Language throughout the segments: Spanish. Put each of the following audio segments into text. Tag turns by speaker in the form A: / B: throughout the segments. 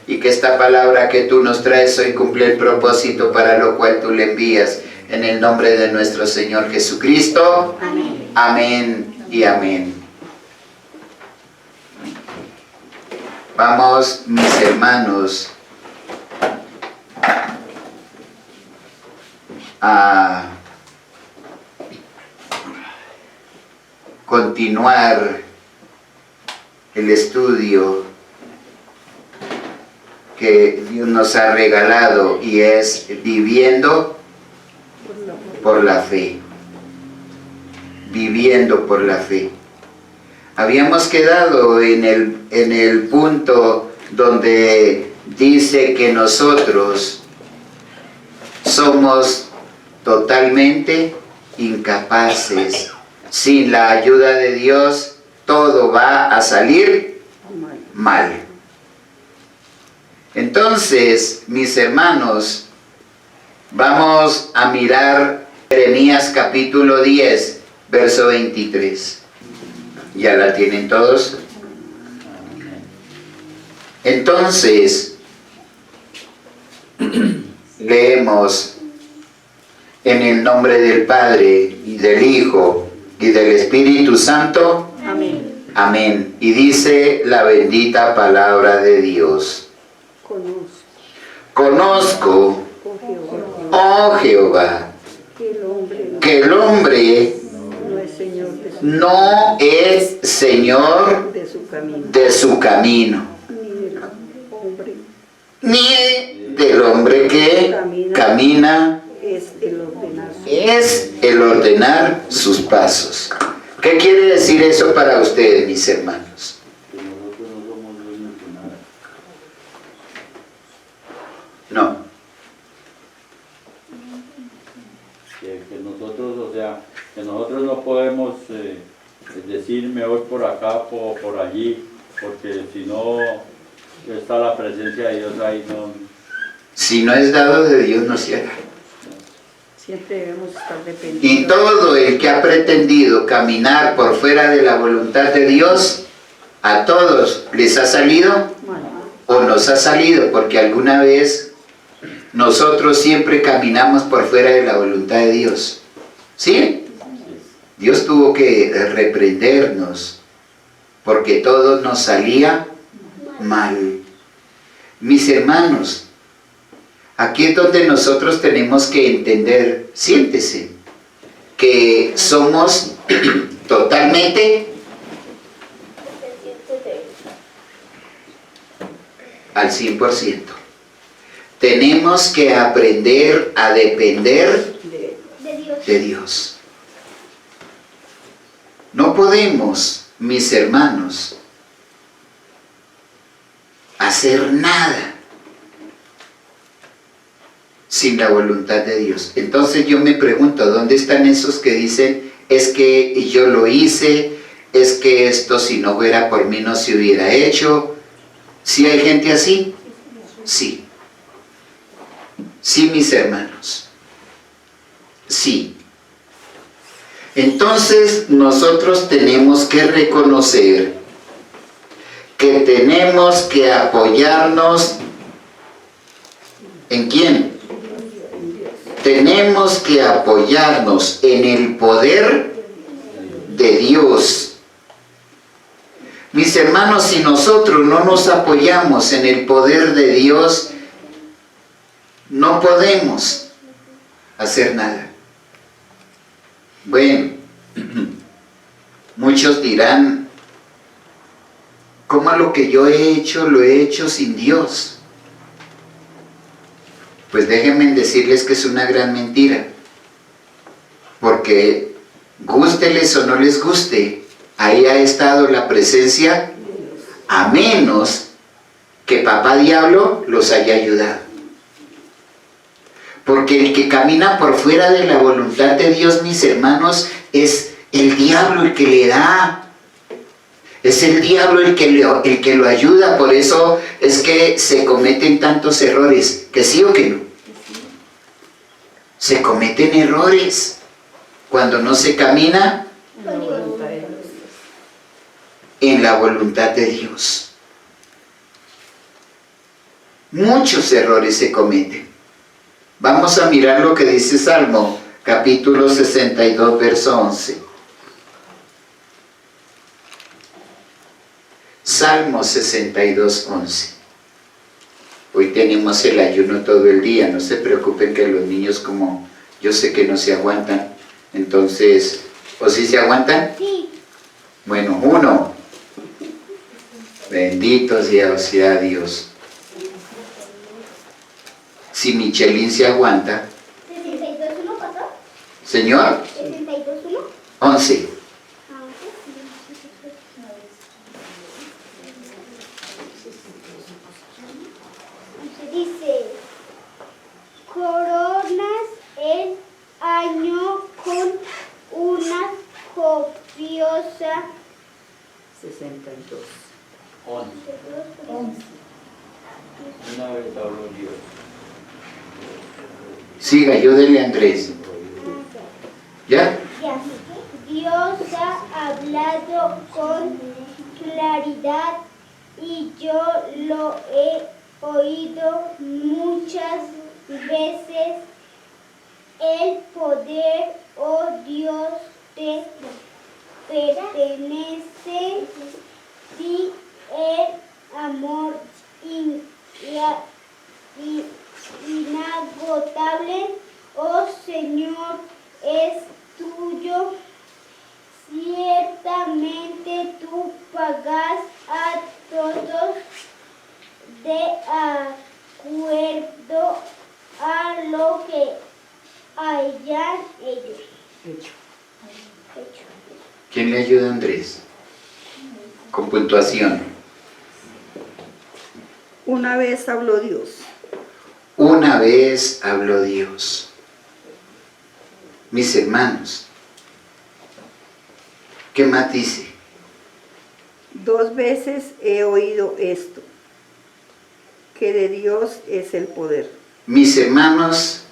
A: y que esta palabra que tú nos traes hoy cumple el propósito para lo cual tú le envías. En el nombre de nuestro Señor Jesucristo. Amén. Amén y amén. Vamos, mis hermanos, a continuar el estudio que Dios nos ha regalado, y es viviendo por la fe. Viviendo por la fe. Habíamos quedado en el punto donde dice que nosotros somos totalmente incapaces. Sin la ayuda de Dios, todo va a salir mal. Entonces, mis hermanos, vamos a mirar Jeremías capítulo 10, verso 23. ¿Ya la tienen todos? Entonces, leemos en el nombre del Padre, y del Hijo, y del Espíritu Santo.
B: Amén.
A: Amén. Y dice la bendita palabra de Dios. Conozco, oh Jehová, que el hombre no es señor de su camino, ni del hombre que camina es el ordenar sus pasos. ¿Qué quiere decir eso para ustedes, mis hermanos? No.
C: Que nosotros, o sea, que nosotros no podemos decir me voy por acá o por allí, porque si no está la presencia de Dios ahí, no.
A: Si no es dado de Dios, no se hará.
B: Siempre debemos estar dependiendo.
A: Y todo el que ha pretendido caminar por fuera de la voluntad de Dios, a todos les ha salido o nos ha salido, porque alguna vez nosotros siempre caminamos por fuera de la voluntad de Dios. ¿Sí? Dios tuvo que reprendernos porque todo nos salía mal. Mis hermanos, aquí es donde nosotros tenemos que entender, siéntese, que somos totalmente al 100%. Tenemos que aprender a depender de Dios. No podemos, mis hermanos, hacer nada sin la voluntad de Dios. Entonces yo me pregunto, ¿dónde están esos que dicen, es que yo lo hice, es que esto si no fuera por mí no se hubiera hecho? ¿Sí hay gente así? Sí. Sí, mis hermanos. Sí. Entonces nosotros tenemos que reconocer que tenemos que apoyarnos ¿en quién? Tenemos que apoyarnos en el poder de Dios. Mis hermanos, si nosotros no nos apoyamos en el poder de Dios, no podemos hacer nada. Bueno, muchos dirán, ¿cómo lo que yo he hecho, lo he hecho sin Dios? Pues déjenme decirles que es una gran mentira. Porque, gústeles o no les guste, ahí ha estado la presencia, a menos que papá diablo los haya ayudado. Porque el que camina por fuera de la voluntad de Dios, mis hermanos, es el diablo el que le da. Es el diablo el que lo ayuda. Por eso es que se cometen tantos errores. ¿Que sí o que no? Se cometen errores cuando no se camina en la voluntad de Dios. Muchos errores se cometen. Vamos a mirar lo que dice Salmo, capítulo 62, verso 11. Salmo 62, 11. Hoy tenemos el ayuno todo el día, no se preocupen que los niños, como yo sé que no se aguantan, entonces, ¿o sí se aguantan?
D: Sí.
A: Bueno, 1. Bendito sea Dios. Si Michelin se aguanta.
D: 62.1, pastor.
A: Señor,
D: 62.1.
A: 11.
D: Dice, coronas el año con una copiosa
B: 62.
C: 11. Una vez habló Dios.
A: Siga, ayúdele a Andrés. ¿Ya?
D: Ya. Dios ha hablado con claridad y yo lo he oído muchas veces. El poder, oh Dios, te pertenece y el amor inagotable, oh Señor, es tuyo. Ciertamente tú pagas a todos de acuerdo a lo que hayan ellos
B: Hecho.
D: hecho.
A: ¿Quién le ayuda a Andrés? Con puntuación.
B: Una vez habló Dios.
A: Una vez habló Dios. Mis hermanos, ¿qué más dice?
B: 2 veces he oído esto, que de Dios es el poder.
A: Mis hermanos,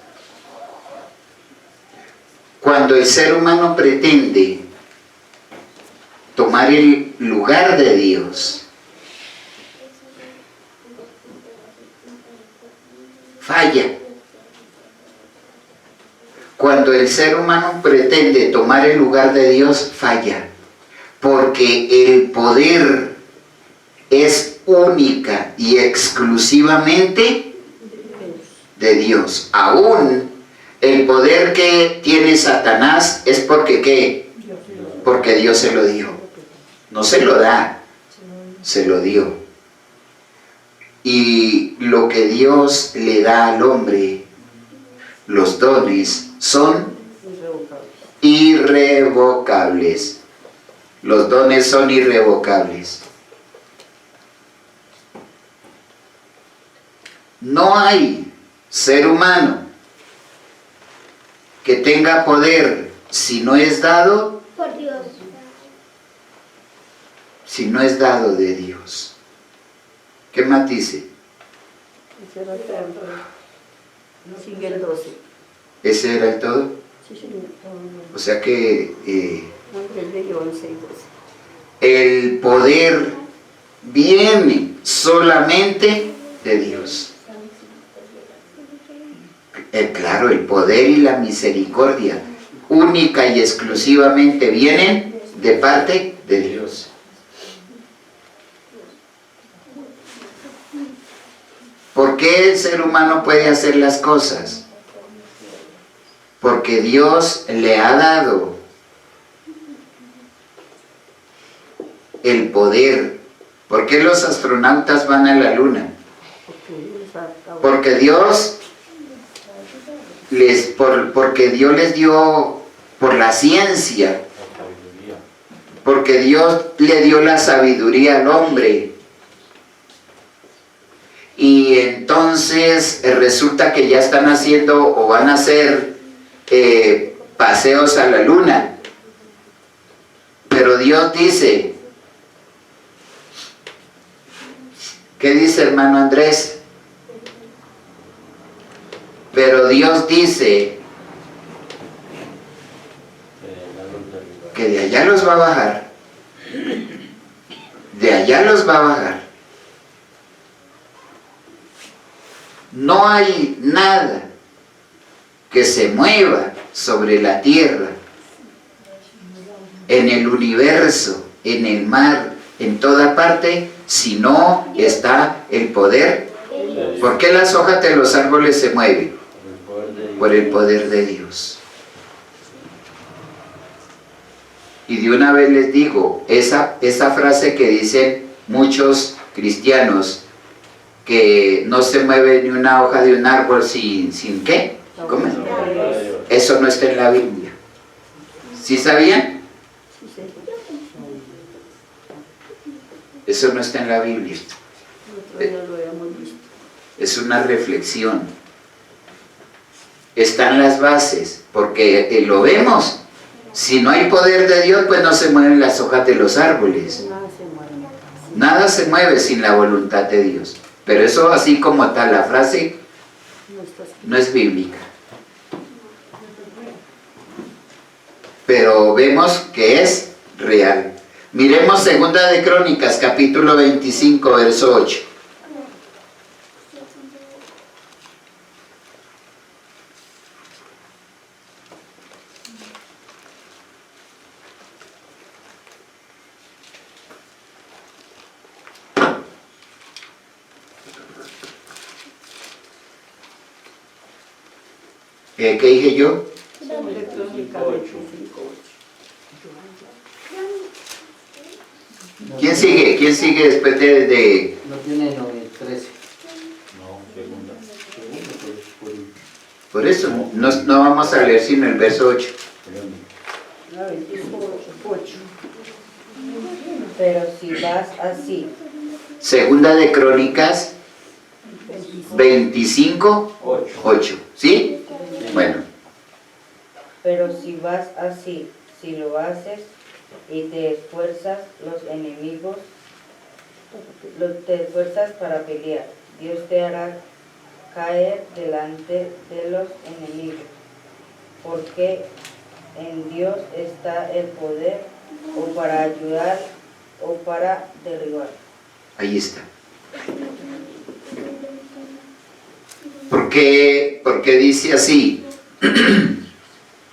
A: cuando el ser humano pretende tomar el lugar de Dios, falla. Cuando el ser humano pretende tomar el lugar de Dios, falla. Porque el poder es única y exclusivamente de Dios. Aún el poder que tiene Satanás es porque ¿qué? Porque Dios se lo dio. No se lo da, se lo dio. Y lo que Dios le da al hombre, los dones, son irrevocables. Los dones son irrevocables. No hay ser humano que tenga poder si no es dado,
D: Por Dios.
A: si no es dado de Dios. ¿Qué más dice?
B: Ese era el todo. Sigue el 12.
A: ¿Ese era el todo?
B: Sí, señor.
A: O sea que
B: Andrés leyó 11 y 12.
A: el poder viene solamente de Dios. Claro, el poder y la misericordia única y exclusivamente vienen de parte de Dios. ¿Por qué el ser humano puede hacer las cosas? Porque Dios le ha dado el poder. ¿Por qué los astronautas van a la luna? Porque Dios porque Dios les dio por la ciencia, porque Dios le dio la sabiduría al hombre. Y entonces resulta que ya están haciendo o van a hacer paseos a la luna. Pero Dios dice, ¿qué dice, hermano Andrés? Pero Dios dice que de allá los va a bajar. De allá los va a bajar. No hay nada que se mueva sobre la tierra, en el universo, en el mar, en toda parte, si no está el poder. ¿Por qué las hojas de los árboles se mueven? Por el poder de Dios. Y de una vez les digo, esa frase que dicen muchos cristianos, que no se mueve ni una hoja de un árbol sin ¿qué? ¿Cómo es? Eso no está en la Biblia. ¿Sí sabían? Eso no está en la Biblia. Es una reflexión. Están las bases, porque lo vemos. Si no hay poder de Dios, pues no se mueven las hojas de los árboles. Nada se mueve sin la voluntad de Dios. Pero eso, así como tal, la frase no es bíblica. Pero vemos que es real. Miremos 2 de Crónicas, capítulo 25, verso 8. ¿Qué dije yo? ¿Quién sigue? ¿Quién sigue después de...?
E: No tiene 13.
C: No, segunda.
A: Por eso, no vamos a leer sino el verso 8.
F: Pero si vas así,
A: 2 de Crónicas 25, 8. ¿Sí? Bueno.
F: pero si vas así, si lo haces y te esfuerzas los enemigos, te esfuerzas para pelear, Dios te hará caer delante de los enemigos, porque en Dios está el poder o para ayudar o para derribar.
A: Ahí está. ¿Por qué dice así?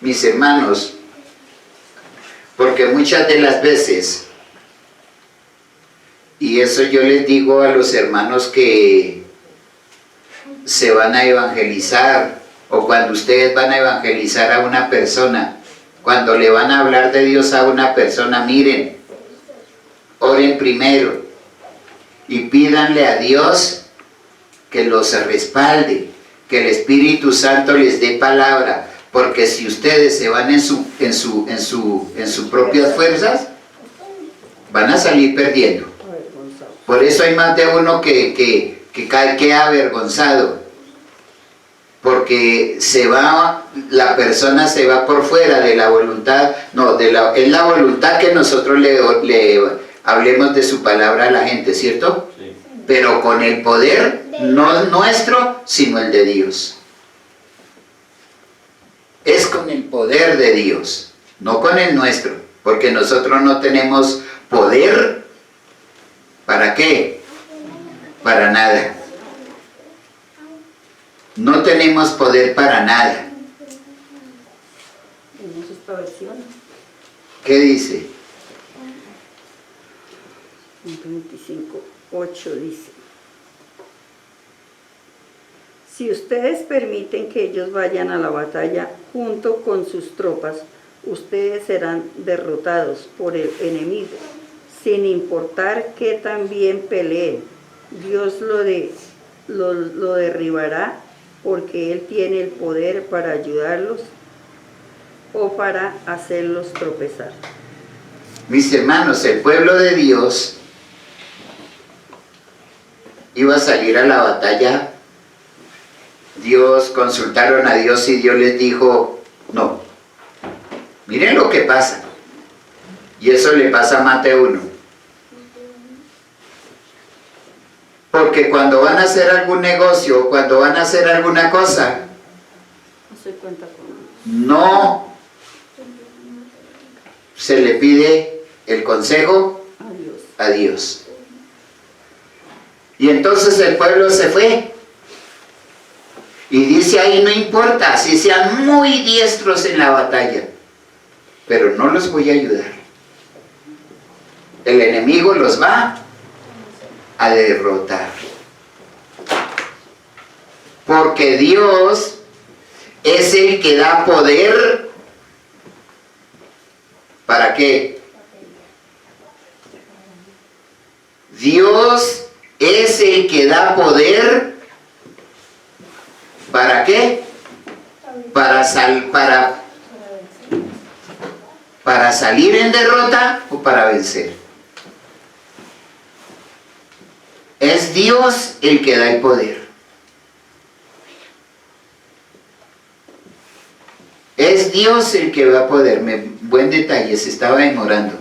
A: Mis hermanos, porque muchas de las veces, y eso yo les digo a los hermanos que se van a evangelizar, o cuando ustedes van a evangelizar a una persona, cuando le van a hablar de Dios a una persona, miren, oren primero y pídanle a Dios que los respalde, que el Espíritu Santo les dé palabra, porque si ustedes se van en sus propias fuerzas, van a salir perdiendo. Por eso hay más de uno que queda avergonzado, porque la persona se va por fuera de la voluntad, es la voluntad que nosotros le hablemos de su palabra a la gente, ¿cierto?
C: Sí.
A: Pero con el poder no nuestro, sino el de Dios. Es con el poder de Dios, no con el nuestro, porque nosotros no tenemos poder. ¿Para qué? Para nada. No tenemos poder para nada.
B: Tenemos esta versión,
A: ¿Qué dice?
B: 25:8 dice: si ustedes permiten que ellos vayan a la batalla junto con sus tropas, ustedes serán derrotados por el enemigo, sin importar que también peleen. Dios lo derribará, porque Él tiene el poder para ayudarlos o para hacerlos tropezar.
A: Mis hermanos, el pueblo de Dios iba a salir a la batalla. Consultaron a Dios y Dios les dijo, no. Miren lo que pasa. Y eso le pasa a más de uno. Porque cuando van a hacer algún negocio, cuando van a hacer alguna cosa,
B: No se cuenta con ellos.
A: no se le pide el consejo
B: Adiós.
A: a Dios. Y entonces el pueblo se fue Y dice ahí, no importa, si sean muy diestros en la batalla, pero no los voy a ayudar. El enemigo los va a derrotar. Porque Dios es el que da poder. ¿Para qué? Dios es el que da poder. ¿Para qué? Para salir en derrota o para vencer. Es Dios el que da el poder. Es Dios el que da poder. Buen detalle, se estaba demorando.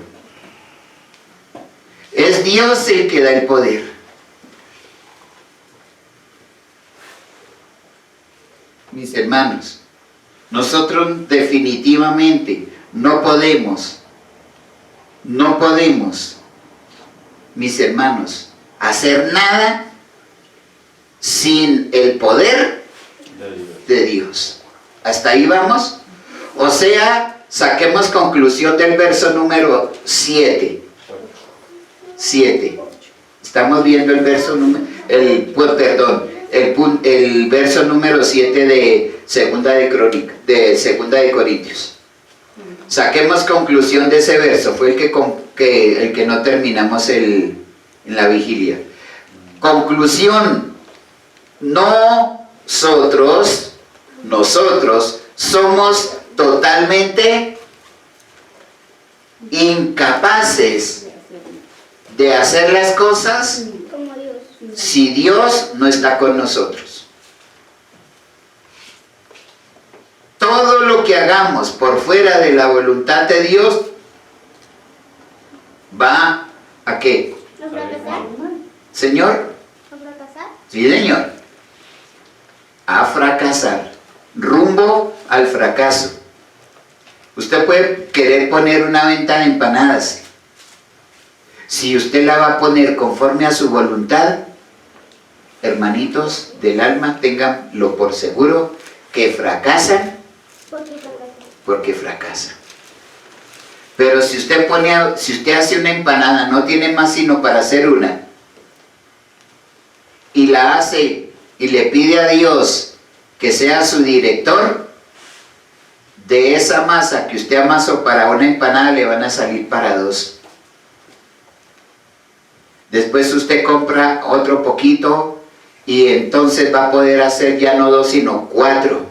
A: Es Dios el que da el poder. Mis hermanos, nosotros definitivamente no podemos, mis hermanos, hacer nada sin el poder de Dios. ¿Hasta ahí vamos? O sea, saquemos conclusión del verso número 7. Estamos viendo el verso número, el verso número 7 de Segunda de Corintios. Saquemos conclusión de ese verso, fue el que no terminamos en la vigilia. Conclusión, nosotros somos totalmente incapaces de hacer las cosas
D: Como Dios.
A: si Dios no está con nosotros. Todo lo que hagamos por fuera de la voluntad de Dios va ¿a qué?
D: ¿A fracasar?
A: ¿Señor?
D: ¿A fracasar?
A: Sí, señor. A fracasar. Rumbo al fracaso. Usted puede querer poner una venta de empanadas. Si usted la va a poner conforme a su voluntad, hermanitos del alma, ténganlo por seguro que fracasan porque fracasan. Pero si usted hace una empanada, no tiene más sino para hacer una, y la hace y le pide a Dios que sea su director, de esa masa que usted amasó para una empanada le van a salir para 2. Después usted compra otro poquito y entonces va a poder hacer ya no 2 sino 4.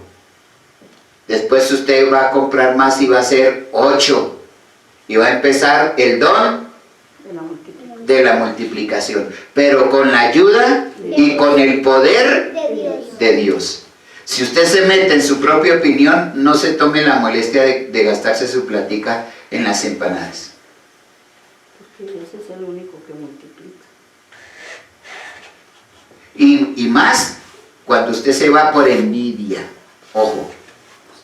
A: Después usted va a comprar más y va a hacer 8. Y va a empezar el don de la multiplicación. Pero con la ayuda y con el poder de Dios. Si usted se mete en su propia opinión, no se tome la molestia de gastarse su platica en las empanadas.
B: Porque ese es el único que multiplica.
A: Y más cuando usted se va por envidia. Ojo,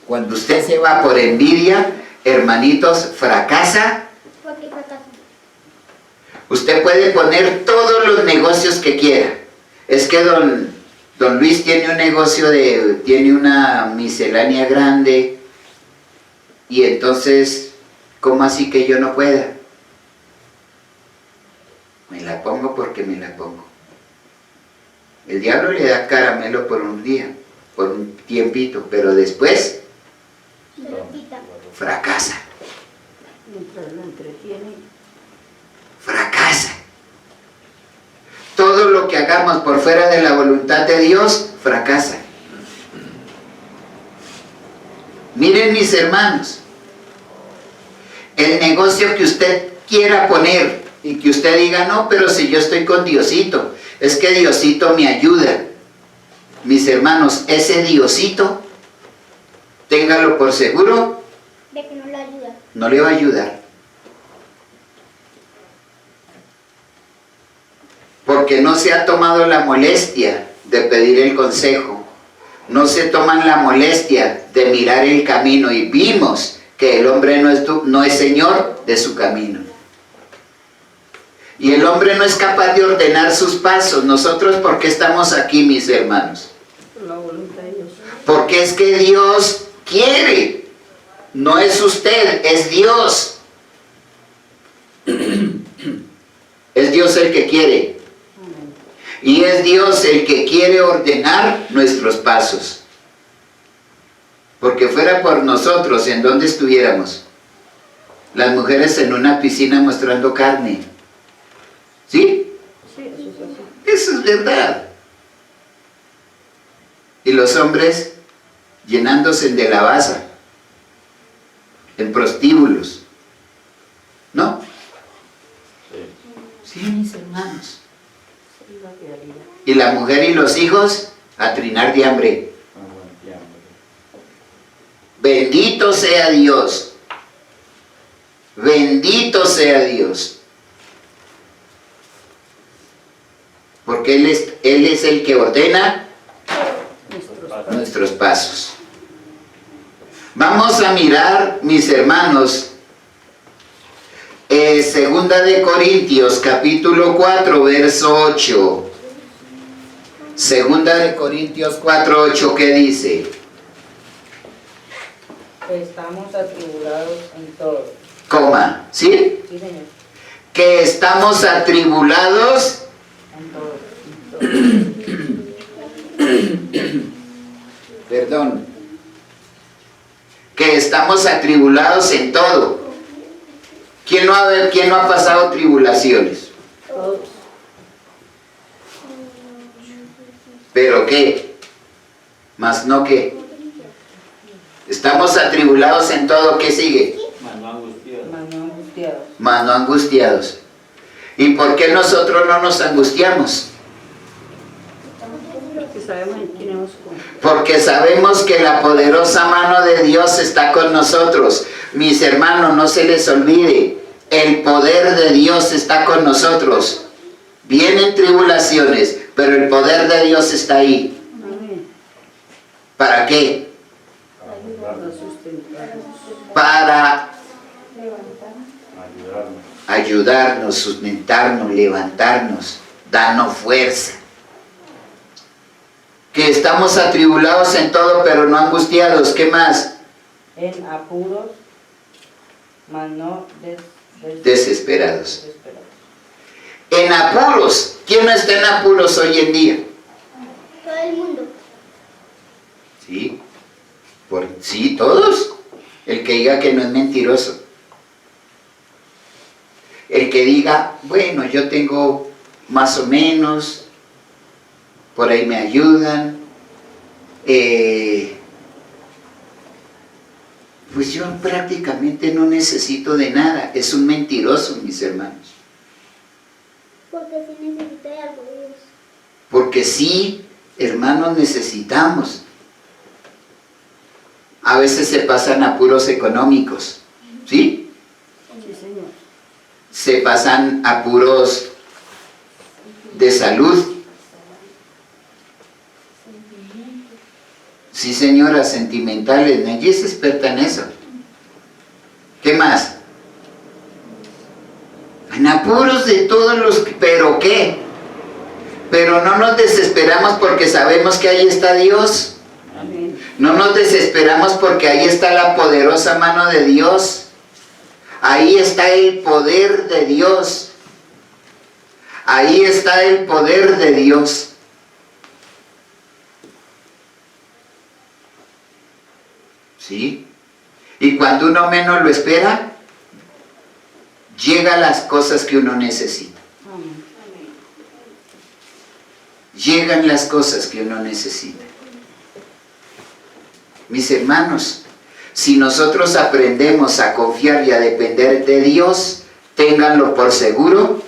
A: cuando usted se va por envidia, hermanitos, fracasa.
D: ¿Por qué fracasa?
A: Usted puede poner todos los negocios que quiera. Es que don Luis tiene un negocio tiene una miscelánea grande, y entonces, ¿cómo así que yo no pueda? Me la pongo porque me la pongo. El diablo le da caramelo por un día, por un tiempito, pero después
D: Se lo quita.
A: fracasa.
B: Mientras lo entretiene.
A: Fracasa. Todo lo que hagamos por fuera de la voluntad de Dios, fracasa. Miren, mis hermanos, el negocio que usted quiera poner y que usted diga, no, pero si yo estoy con Diosito, es que Diosito me ayuda. Mis hermanos, ese Diosito, téngalo por seguro,
D: De que no le ayuda.
A: no le va a ayudar. Porque no se ha tomado la molestia de pedir el consejo. No se toman la molestia de mirar el camino, y vimos que el hombre no es señor de su camino. Y el hombre no es capaz de ordenar sus pasos. Nosotros, ¿por qué estamos aquí, mis hermanos?
B: Por la voluntad de Dios.
A: Porque es que Dios quiere. No es usted, es Dios. Es Dios el que quiere. Y es Dios el que quiere ordenar nuestros pasos. Porque fuera por nosotros, ¿en dónde estuviéramos? Las mujeres en una piscina mostrando carne. ¿Sí?
B: Sí, eso es así.
A: Eso es verdad. Y los hombres llenándose de lavaza, en prostíbulos. ¿No? Sí, mis hermanos.
B: Es la realidad.
A: Y la mujer y los hijos a trinar de hambre. Bendito sea Dios. Bendito sea Dios. Porque Él es el que ordena nuestros pasos. Vamos a mirar, mis hermanos, Segunda de Corintios, capítulo 4, verso 8. Segunda de Corintios 4, 8, ¿qué dice?
F: Que estamos atribulados en todo.
A: Coma, ¿sí?
F: Sí, Señor.
A: Que estamos atribulados
F: En todo.
A: perdón, que estamos atribulados en todo. ¿Quién no ha pasado tribulaciones?
F: Todos.
A: ¿Pero qué? Más no qué. Estamos atribulados en todo. ¿Qué sigue?
F: Mas no angustiados.
A: Mas no angustiados. ¿Y por qué nosotros no nos angustiamos?
B: Porque sabemos en quién hemos confiado.
A: Porque sabemos que la poderosa mano de Dios está con nosotros. Mis hermanos, no se les olvide, el poder de Dios está con nosotros. Vienen tribulaciones, pero el poder de Dios está ahí.
B: Amén.
A: ¿Para qué?
B: Para sustentarnos.
A: Para ayudarnos, sustentarnos, levantarnos, darnos fuerza. Que estamos atribulados en todo, pero no angustiados. ¿Qué más?
F: En apuros, mas no
A: Desesperados.
F: desesperados.
A: En apuros. ¿Quién no está en apuros hoy en día?
D: Todo el mundo.
A: Sí. Sí, todos. El que diga que no es mentiroso. El que diga, bueno, yo tengo más o menos, por ahí me ayudan, pues yo prácticamente no necesito de nada. Es un mentiroso, mis hermanos.
D: Porque si necesita de algo de Dios.
A: Porque sí, hermanos, necesitamos. A veces se pasan apuros económicos, ¿sí?
B: Sí, Señor.
A: Se pasan apuros de salud. Sí, señora, sentimentales. Ella es experta en eso. ¿Qué más? En apuros de todos los... ¿Pero qué? Pero no nos desesperamos porque sabemos que ahí está Dios.
B: Amén.
A: No nos desesperamos porque ahí está la poderosa mano de Dios. Ahí está el poder de Dios. Ahí está el poder de Dios. ¿Sí? Y cuando uno menos lo espera, llegan las cosas que uno necesita.
B: Amén.
A: Llegan las cosas que uno necesita. Mis hermanos, si nosotros aprendemos a confiar y a depender de Dios, ténganlo por seguro,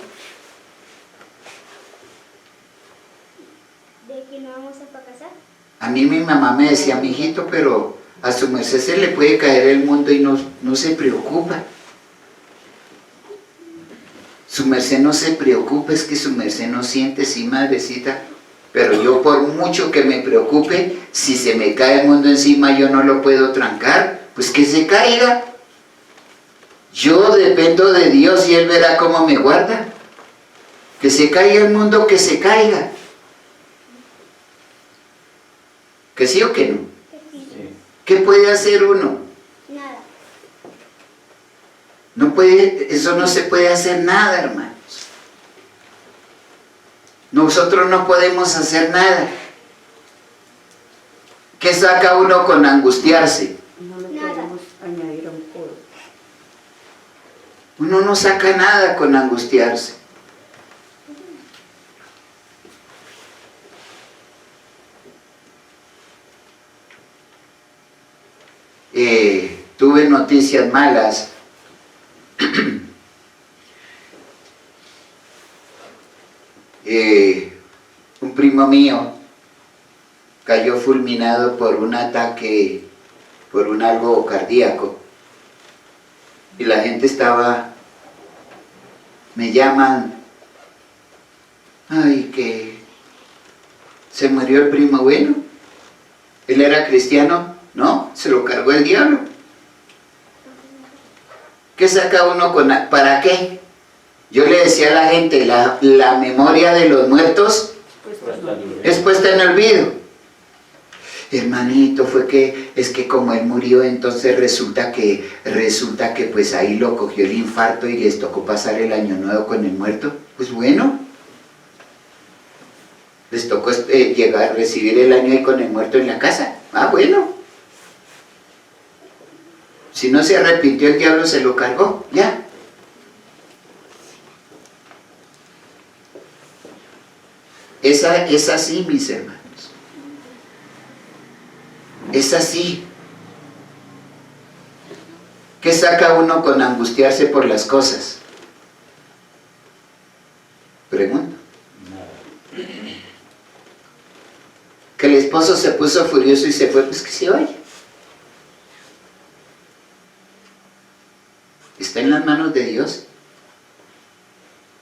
D: De que no vamos a fracasar.
A: a mí mi mamá me decía, mijito, pero a su merced se le puede caer el mundo y no se preocupa. Su merced no se preocupa, es que su merced no siente, sí, madrecita. Pero yo por mucho que me preocupe, si se me cae el mundo encima yo no lo puedo trancar, pues que se caiga. Yo dependo de Dios y Él verá cómo me guarda. Que se caiga el mundo, que se caiga. ¿Que sí o que no?
D: Que
A: ¿Qué puede hacer uno?
D: Nada.
A: No puede, eso no se puede hacer nada, hermanos. Nosotros no podemos hacer nada. ¿Qué saca uno con angustiarse?
B: No le
D: Nada.
B: podemos añadir a un coro.
A: Uno no saca nada con angustiarse. Tuve noticias malas. Un primo mío cayó fulminado por un ataque, por un algo cardíaco. Y la gente estaba, me llaman, ay, que se murió el primo. Bueno, él era cristiano, no, se lo cargó el diablo. ¿Qué saca uno con, para qué? Yo le decía a la gente, la memoria de los muertos es puesta en olvido. Hermanito, fue que, es que como él murió, entonces resulta que pues ahí lo cogió el infarto y les tocó pasar el año nuevo con el muerto. Pues bueno, les tocó llegar, recibir el año ahí con el muerto en la casa. Ah, bueno. Si no se arrepintió, el diablo se lo cargó, ya. Es así, mis hermanos. Es así. ¿Qué saca uno con angustiarse por las cosas? Pregunto. Que el esposo se puso furioso y se fue, pues que se vaya. Está en las manos de Dios.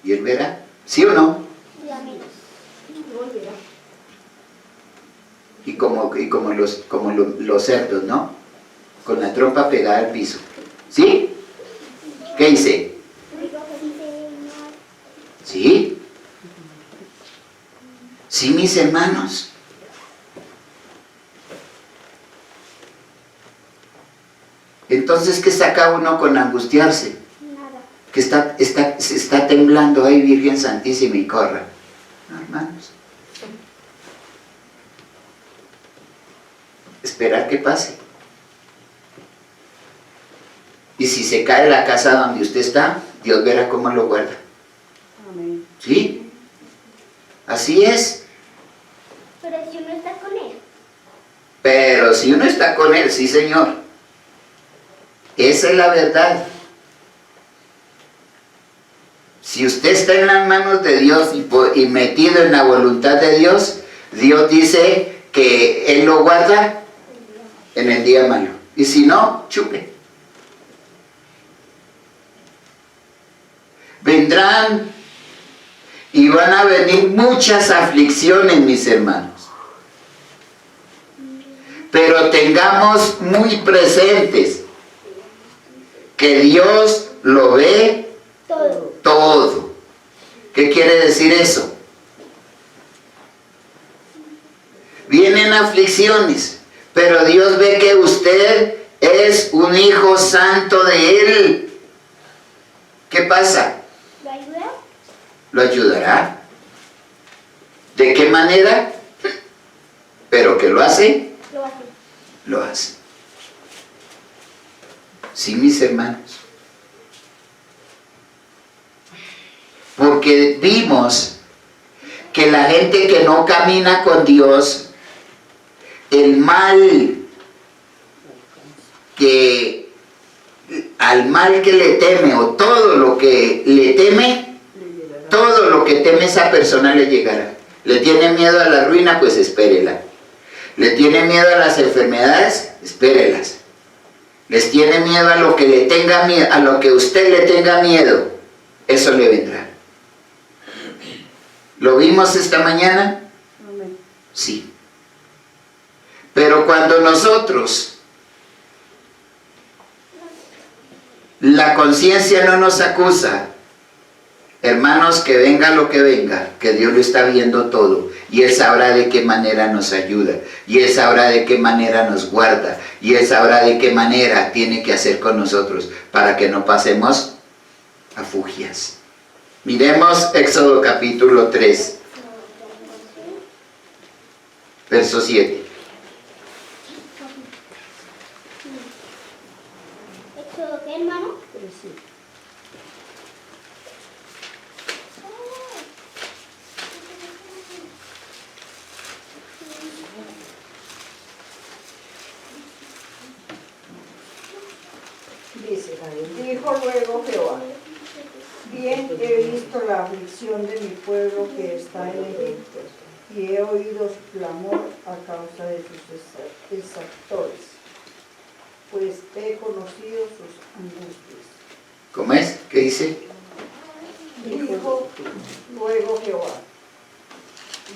A: Y Él verá. ¿Sí o no?
D: Y a mí. Volverá.
A: Y como los cerdos, ¿no? Con la trompa pegada al piso. ¿Sí? ¿Qué hice? ¿Sí? Sí, mis hermanos. Entonces, ¿qué saca uno con angustiarse?
D: Nada.
A: Que se está temblando, ay, Virgen Santísima, y corra. No, hermanos. Esperar que pase. Y si se cae la casa donde usted está, Dios verá cómo lo guarda.
B: Amén.
A: ¿Sí? Así es.
D: Pero si uno está con él.
A: Pero si uno está con Él, sí, Señor. Esa es la verdad. Si usted está en las manos de Dios y metido en la voluntad de Dios, Dios dice que Él lo guarda en el día malo. Y si no, chupe. Vendrán y van a venir muchas aflicciones, mis hermanos. Pero tengamos muy presentes que Dios lo ve
D: Todo.
A: todo. ¿Qué quiere decir eso? Vienen aflicciones, pero Dios ve que usted es un hijo santo de Él. ¿Qué pasa?
D: ¿Lo ayuda?
A: ¿Lo ayudará? ¿De qué manera? Pero que lo hace,
D: Lo hace.
A: lo hace. Sí, mis hermanos. Porque vimos que la gente que no camina con Dios, el mal al mal que le teme, o todo lo que le teme, todo lo que teme esa persona le llegará. ¿Le tiene miedo a la ruina? Pues espérela. ¿Le tiene miedo a las enfermedades? Espérelas. ¿Les tiene miedo a lo que le tenga miedo, a lo que usted le tenga miedo? Eso le vendrá. ¿Lo vimos esta mañana?
B: Amén.
A: Sí. Pero cuando nosotros, la conciencia no nos acusa, Hermanos, que venga lo que venga, que Dios lo está viendo todo, y Él sabrá de qué manera nos ayuda, y Él sabrá de qué manera nos guarda, y Él sabrá de qué manera tiene que hacer con nosotros, para que no pasemos a fugias. Miremos Éxodo capítulo 3, verso 7.
D: ¿Éxodo qué, hermano?
B: Dice, dijo luego Jehová, bien he visto la aflicción de mi pueblo que está en Egipto, y he oído su clamor a causa de sus exactores, pues he conocido sus angustias.
A: ¿Cómo es? ¿Qué dice?
B: Dijo luego Jehová,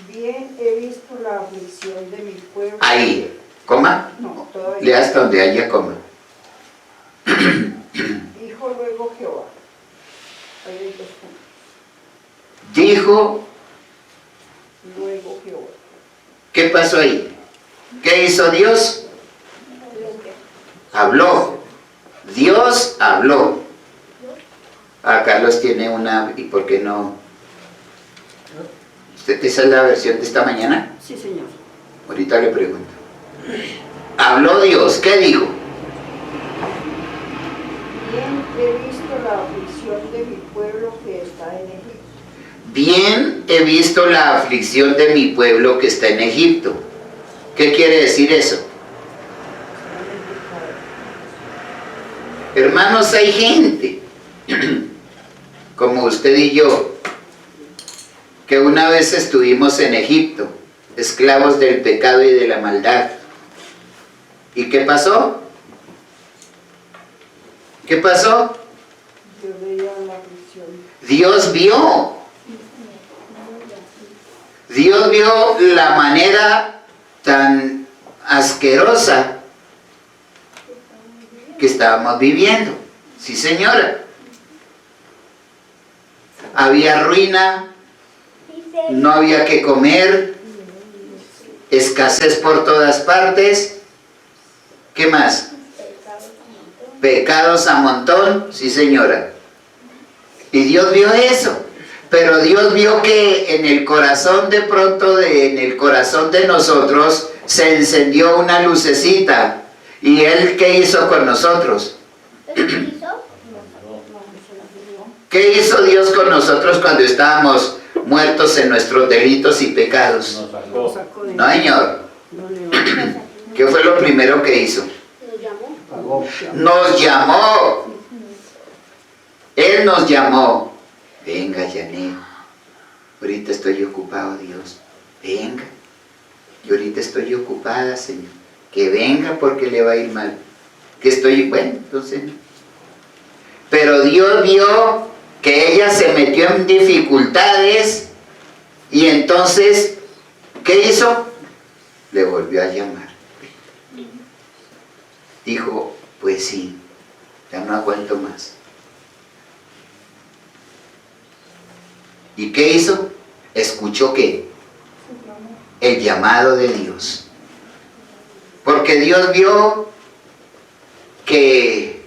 B: bien he visto la aflicción de mi pueblo.
A: Ahí, coma.
B: No, todavía.
A: Lea hasta donde haya coma.
B: Dijo luego Jehová. Ahí hay 2 puntos.
A: Dijo,
B: Luego Jehová.
A: ¿qué pasó ahí? ¿Qué hizo Dios? Habló. Dios habló. Ah, Carlos tiene una, ¿y por qué no? ¿Esa es la versión de esta mañana?
B: Sí, señor.
A: Ahorita le pregunto. Habló Dios, ¿qué dijo?
B: Bien he visto la aflicción de mi pueblo que está en Egipto.
A: Bien he visto la aflicción de mi pueblo que está en Egipto. ¿Qué quiere decir eso? Hermanos, hay gente, como usted y yo, que una vez estuvimos en Egipto, esclavos del pecado y de la maldad. ¿Y qué pasó? ¿Qué pasó?
B: Yo veía la aflicción.
A: Dios vio. Dios vio la manera tan asquerosa que estábamos viviendo. Sí, señora. Había ruina, no había que comer, escasez por todas partes. ¿Qué más? Pecados a montón, sí, señora. Y Dios vio eso. Pero Dios vio que en el corazón de pronto, en el corazón de nosotros, se encendió una lucecita. ¿Y Él qué hizo con nosotros? ¿Qué hizo Dios con nosotros cuando estábamos muertos en nuestros delitos y pecados?
C: Nos sacó.
B: Sacó de
A: No, señor. ¿Qué fue lo primero que hizo? Nos llamó. Él nos llamó. Venga, Janet. Ahorita estoy ocupado, Dios. Venga. Yo ahorita estoy ocupada, Señor. Que venga porque le va a ir mal. Que estoy, bueno, entonces. Pero Dios vio que ella se metió en dificultades y entonces, ¿qué hizo? Le volvió a llamar. Dijo, pues sí, ya no aguanto más. ¿Y qué hizo? Escuchó ¿qué? El llamado de Dios. Porque Dios vio que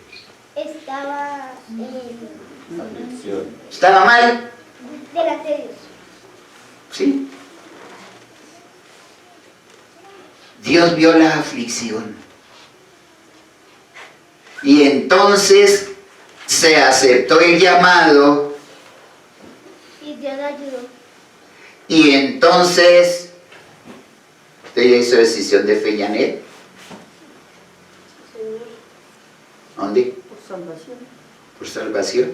D: Estaba
A: estaba mal.
D: delante de Dios.
A: ¿Sí? Dios vio la aflicción. Y entonces se aceptó el llamado.
D: Y Dios le ayudó.
A: Y entonces, ¿usted ya hizo decisión de fe, Janet? ¿Dónde?
B: Por salvación.
A: ¿Por salvación?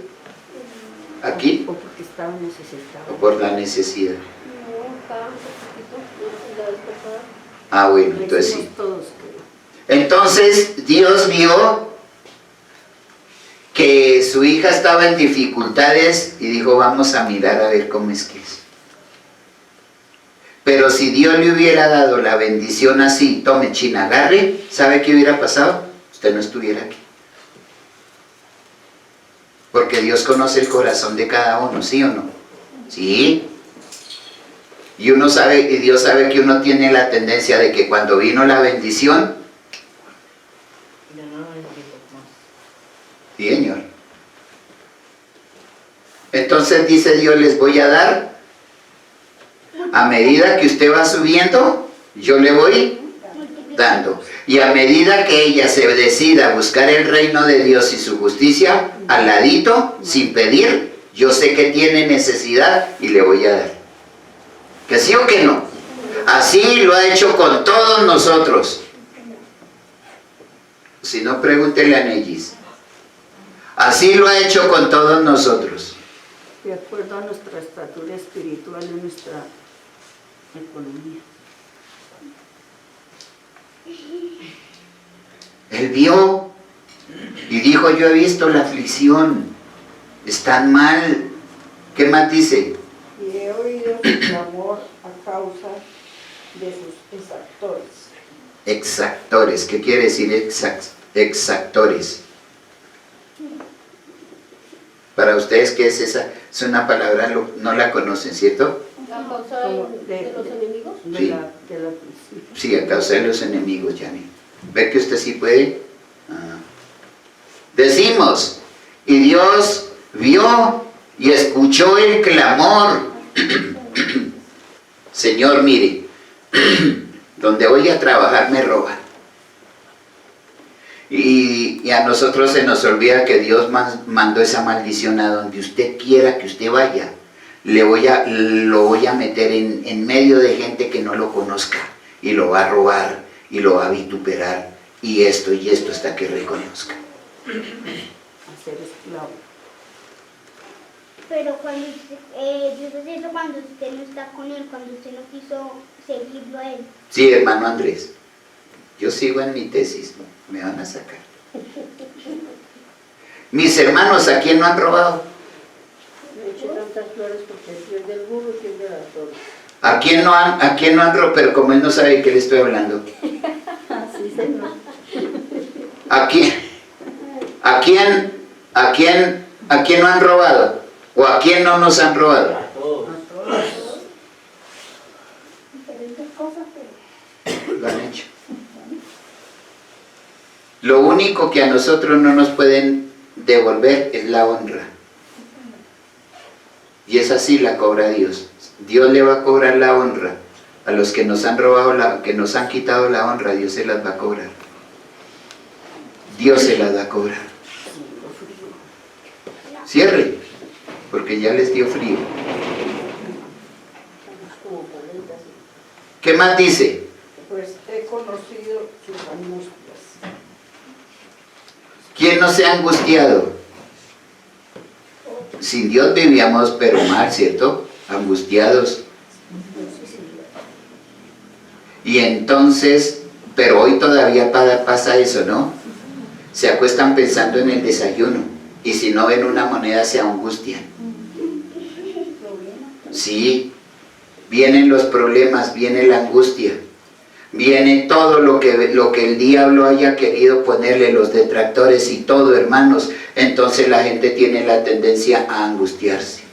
A: ¿Aquí?
B: O porque estaba necesitado.
A: ¿O por la necesidad?
D: No, estaba un poquito, la vez pasada.
A: Ah, bueno, entonces sí.
B: Decimos todos que
A: Entonces Dios vio que su hija estaba en dificultades y dijo, vamos a mirar a ver cómo es que es. Pero si Dios le hubiera dado la bendición así, tome China, agarre, ¿sabe qué hubiera pasado? Usted no estuviera aquí. Porque Dios conoce el corazón de cada uno, ¿sí o no? Sí. Y uno sabe, y Dios sabe que uno tiene la tendencia de que cuando vino la bendición,
F: Ya no bendigo más.
A: sí, Señor. Entonces dice Dios, les voy a dar, a medida que usted va subiendo, yo le voy dando. Y a medida que ella se decida buscar el reino de Dios y su justicia, al ladito, sin pedir, yo sé que tiene necesidad y le voy a dar. ¿Que sí o que no? Así lo ha hecho con todos nosotros. Si no, pregúntele a Nellis. Así lo ha hecho con todos nosotros.
B: De acuerdo a nuestra estatura espiritual y nuestra economía.
A: Él vio y dijo, yo he visto la aflicción, están mal. ¿Qué más dice?
B: Y he oído su clamor a causa de sus exactores.
A: Exactores. ¿Qué quiere decir exactores? Para ustedes, ¿qué es esa? Es una palabra, no la conocen, ¿cierto?
D: ¿A causa de los enemigos?
A: Sí.
B: De la aflicción.
A: Sí, a causa de los enemigos, Yanni. ¿Ve que usted sí puede? Ah. Decimos, y Dios vio y escuchó el clamor. Señor, mire, donde voy a trabajar me roban. Y a nosotros se nos olvida que Dios mandó esa maldición a donde usted quiera que usted vaya. Lo voy a meter en medio de gente que no lo conozca y lo va a robar y lo va a vituperar y esto hasta que reconozca.
B: A ser esclavo.
D: Pero cuando Dios hace eso cuando usted no está con él, cuando usted no quiso seguirlo a él.
A: Sí, hermano Andrés, yo sigo en mi tesis, me van a sacar. Mis hermanos, ¿a quién no han robado?
B: Me eché tantas flores porque el Dios del burro y el de las flores.
A: ¿A quién no han robado? Pero como él no sabe de qué le estoy hablando.
B: Así, Señor.
A: ¿A quién no han robado? ¿O a quién no nos han robado?
C: A todos.
D: Diferentes cosas, pero...
A: Lo han hecho. Lo único que a nosotros no nos pueden devolver es la honra. Y esa sí la cobra Dios. Dios le va a cobrar la honra. A los que nos han robado, que nos han quitado la honra, Dios se las va a cobrar. Dios se las va a cobrar. Cierre, porque ya les dio frío. ¿Qué más dice?
B: Pues he conocido sus angustias.
A: ¿Quién no se ha angustiado? Sin Dios vivíamos pero mal, ¿cierto? Angustiados. Y entonces, pero hoy todavía pasa eso, ¿no? Se acuestan pensando en el desayuno y si no ven una moneda se angustian. Sí, vienen los problemas, viene la angustia, viene todo lo que el diablo haya querido ponerle, los detractores y todo, hermanos. Entonces la gente tiene la tendencia a angustiarse.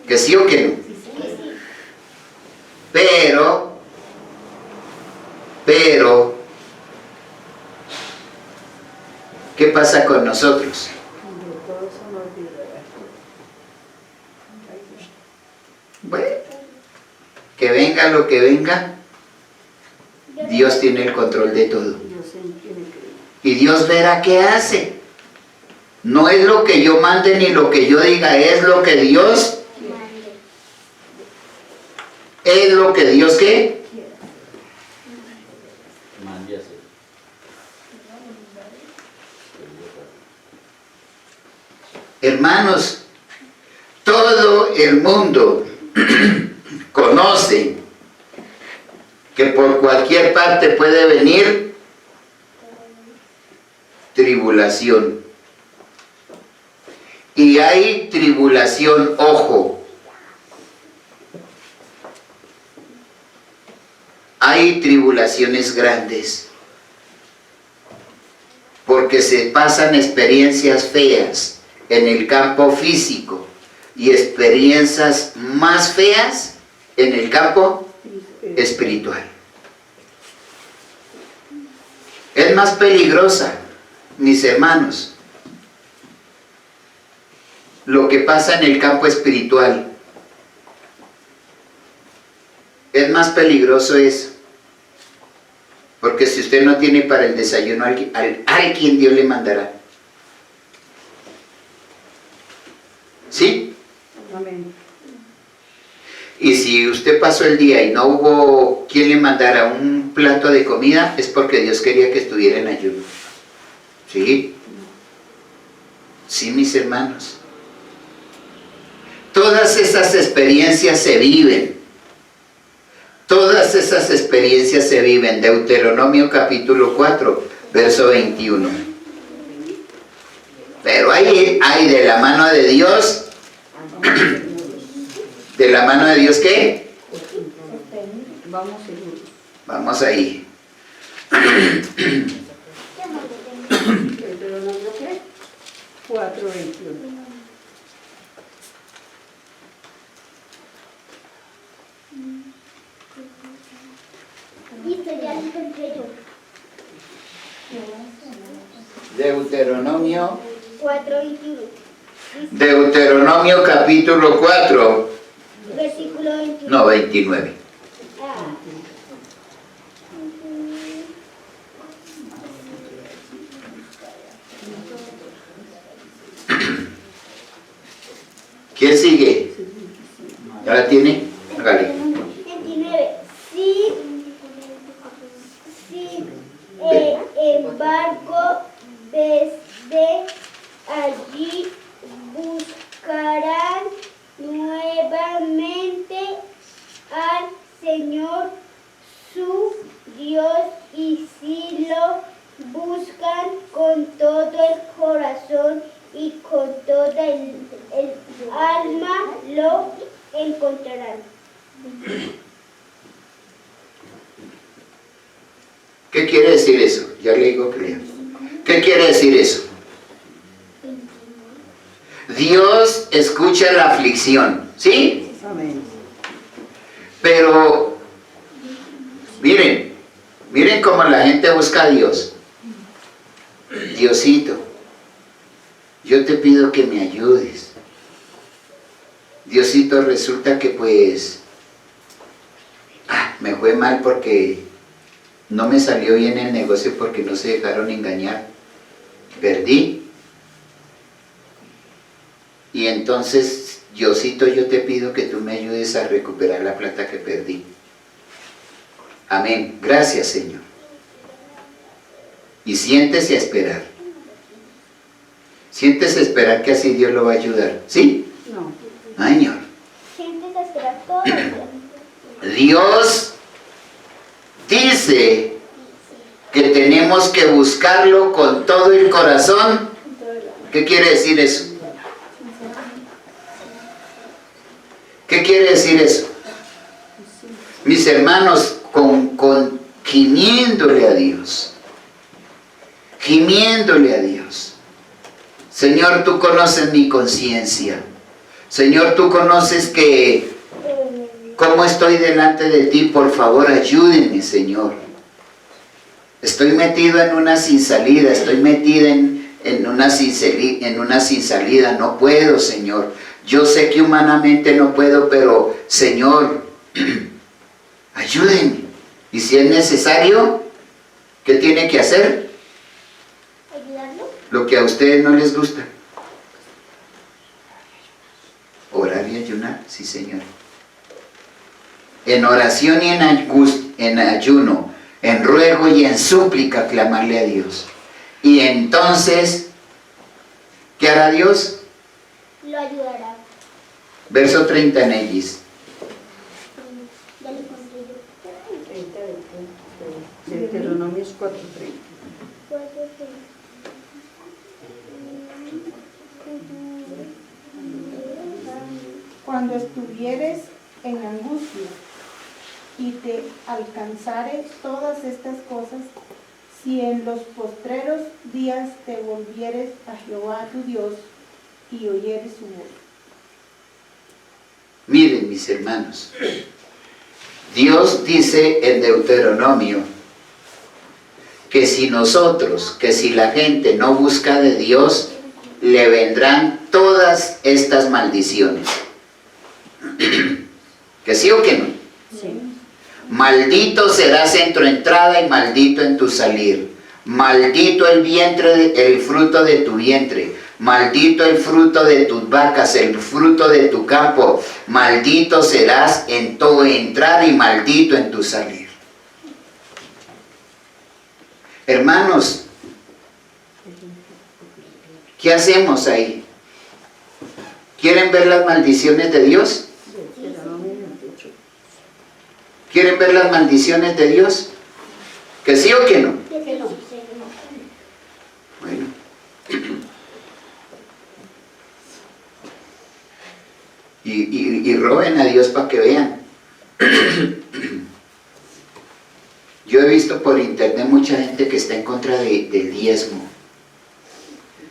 A: ¿Que sí o que no? Pero, ¿qué pasa con nosotros?
B: De todo eso no olvidará.
A: Bueno, que venga lo que venga, Dios tiene el control de todo.
B: Dios tiene que...
A: Y Dios verá qué hace. No es lo que yo mande ni lo que yo diga, es lo que Dios, es lo que Dios ¿qué?
C: Mande a hacer.
A: Hermanos, todo el mundo conoce que por cualquier parte puede venir tribulación. Y hay tribulación, ojo, hay tribulaciones grandes, porque se pasan experiencias feas en el campo físico y experiencias más feas en el campo espiritual. Es más peligrosa, mis hermanos, lo que pasa en el campo espiritual. Es más peligroso eso. Porque si usted no tiene para el desayuno, alguien Dios le mandará. ¿Sí?
B: Amén.
A: Y si usted pasó el día y no hubo quien le mandara un plato de comida, es porque Dios quería que estuviera en ayuno. ¿Sí? Sí, mis hermanos. Todas esas experiencias se viven. Todas esas experiencias se viven. Deuteronomio capítulo 4, verso 21. Pero hay de la mano de Dios. ¿De la mano de Dios qué?
B: Vamos seguros.
A: Vamos ahí.
B: ¿Deuteronomio qué? 4:21.
D: Listo, ya lo encontré yo.
A: Deuteronomio.
D: 4:21.
A: Deuteronomio capítulo 4.
D: Versículo 21.
A: No, 29.
D: Ah.
A: ¿Quién sigue? ¿Ya la tiene? Hágale.
D: 29. Sí, embargo, desde allí buscarán nuevamente al Señor su Dios, y si lo buscan con todo el corazón y con toda el alma, lo encontrarán.
A: ¿Qué quiere decir eso? Ya le digo que lea. ¿Qué quiere decir eso? Dios escucha la aflicción, ¿sí?
B: Amén.
A: Pero miren cómo la gente busca a Dios. Diosito, yo te pido que me ayudes. Diosito, resulta que pues me fue mal porque no me salió bien el negocio, porque no se dejaron engañar. Perdí. Y entonces, Diosito, yo te pido que tú me ayudes a recuperar la plata que perdí. Amén. Gracias, Señor. Y siéntese a esperar. Siéntese a esperar, que así Dios lo va a ayudar. ¿Sí?
B: No.
A: Señor.
D: Sientes a esperar todo el día.
A: Dios dice que tenemos que buscarlo con todo el corazón. ¿Qué quiere decir eso? ¿Qué quiere decir eso? Mis hermanos, gimiéndole a Dios. Gimiéndole a Dios. Señor, tú conoces mi conciencia. Señor, tú conoces que cómo estoy delante de ti. Por favor, ayúdenme, Señor. Estoy metido en una sin salida. Estoy metida en una sin salida. No puedo, Señor. Yo sé que humanamente no puedo, pero, Señor, ayúdenme. Y si es necesario, ¿qué tiene que hacer?
D: ¿Ayudarlo?
A: Lo que a ustedes no les gusta. Orar y ayunar, sí, Señor. En oración y en ayuno, en ruego y en súplica, clamarle a Dios. Y entonces, ¿qué hará Dios?
D: Lo ayudará.
A: Verso 30 en Ellis.
D: Ya lo encontré yo.
B: Deuteronomio 4:30.
E: Cuando estuvieres en angustia y te alcanzare todas estas cosas, si en los postreros días te volvieres a Jehová tu Dios, y oyeres su voz.
A: Miren, mis hermanos, Dios dice en Deuteronomio que si nosotros, que si la gente no busca de Dios, le vendrán todas estas maldiciones. ¿Que sí o que no?
B: Sí.
A: Maldito serás en tu entrada y maldito en tu salir. Maldito el vientre, el fruto de tu vientre. Maldito el fruto de tus vacas, el fruto de tu campo. Maldito serás en tu entrar y maldito en tu salir. Hermanos, ¿qué hacemos ahí? ¿Quieren ver las maldiciones de Dios? ¿Quieren ver las maldiciones de Dios? ¿Que sí o que no? Bueno. Y roben a Dios para que vean. Yo he visto por internet mucha gente que está en contra del diezmo.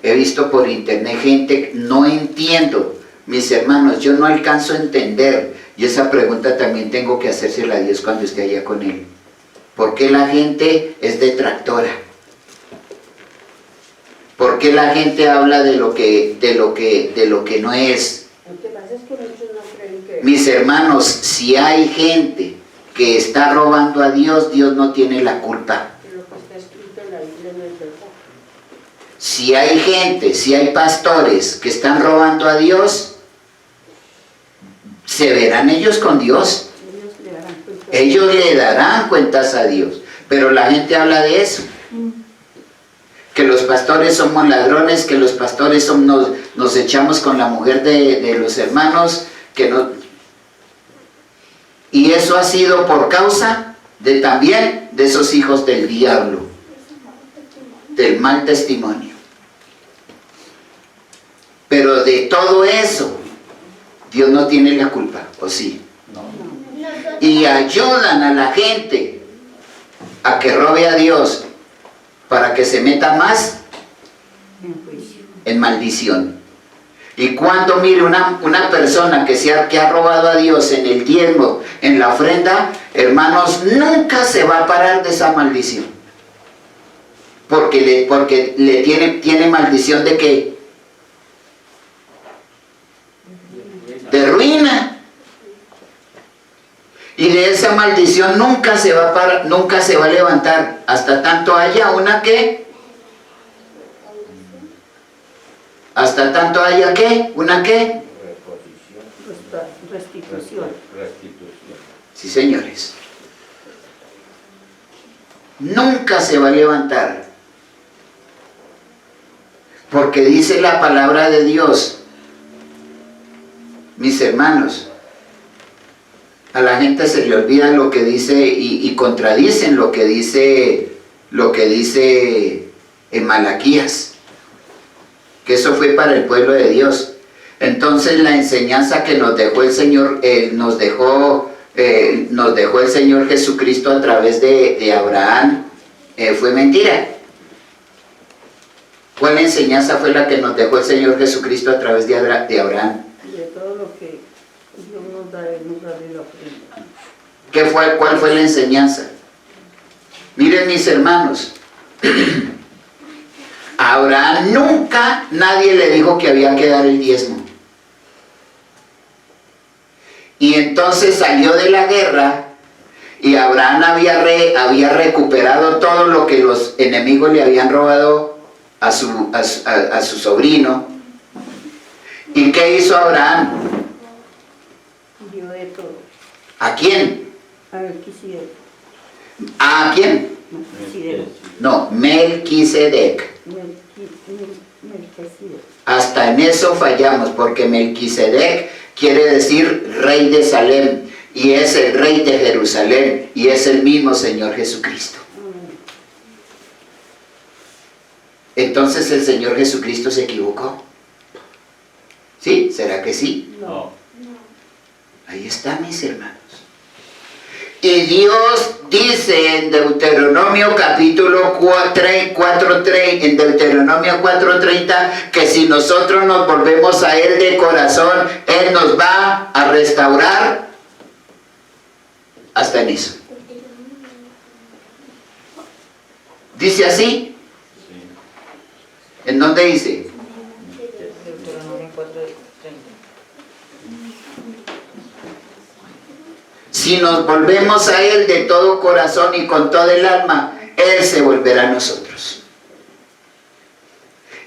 A: He visto por internet gente, no entiendo, mis hermanos, yo no alcanzo a entender. Y esa pregunta también tengo que hacérsela a Dios cuando esté allá con Él. ¿Por qué la gente es detractora? ¿Por qué la gente habla de lo que no es?
F: Lo que pasa es que muchos no creen que...
A: Mis hermanos, si hay gente que está robando a Dios, Dios no tiene la culpa.
F: Lo que está escrito en la Biblia no es verdad.
A: Si hay gente, si hay pastores que están robando a Dios, se verán ellos con Dios. Ellos le darán cuentas a Dios. Pero la gente habla de eso. Que los pastores somos ladrones, que los pastores nos echamos con la mujer de los hermanos, que no... Y eso ha sido por causa de también de esos hijos del diablo, del mal testimonio. Pero de todo eso, Dios no tiene la culpa, ¿o sí?
C: No.
A: Y ayudan a la gente a que robe a Dios para que se meta más en maldición. Y cuando mire una persona que ha robado a Dios en el diezmo, en la ofrenda, hermanos, nunca se va a parar de esa maldición. Porque le tiene maldición de ¿qué? De ruina. Y de esa maldición nunca se va a parar, nunca se va a levantar, hasta tanto haya una ¿qué? Hasta tanto haya ¿qué? ¿Una qué?
B: Restitución.
A: Sí, señores. Nunca se va a levantar. Porque dice la palabra de Dios, mis hermanos, a la gente se le olvida lo que dice y contradicen lo que dice en Malaquías, que eso fue para el pueblo de Dios. Entonces la enseñanza que nos dejó el Señor, nos dejó el Señor Jesucristo a través de Abraham, fue mentira. ¿Cuál enseñanza fue la que nos dejó el Señor Jesucristo a través de Abraham?
B: De todo lo que Dios nos da, nos da de la ofrenda.
A: ¿Cuál fue la enseñanza? Miren, mis hermanos, a Abraham nunca nadie le dijo que había que dar el diezmo. Y entonces salió de la guerra y Abraham había recuperado todo lo que los enemigos le habían robado a su sobrino. ¿Y qué hizo Abraham?
B: Dio de todo.
A: ¿A quién?
B: A Melquisedec.
A: ¿A quién?
B: Melquisedec.
A: No, Melquisedec.
B: Melquisedec.
A: Hasta en eso fallamos, porque Melquisedec quiere decir rey de Salem, y es el rey de Jerusalén, y es el mismo Señor Jesucristo. Entonces el Señor Jesucristo se equivocó. ¿Sí? ¿Será que sí?
C: No.
A: Ahí está, mis hermanos. Y Dios dice en Deuteronomio capítulo 4:3, en Deuteronomio 4:30, que si nosotros nos volvemos a Él de corazón, Él nos va a restaurar hasta en eso. ¿Dice así? ¿En dónde dice?
F: Deuteronomio 4:30.
A: Si nos volvemos a Él de todo corazón y con todo el alma, Él se volverá a nosotros.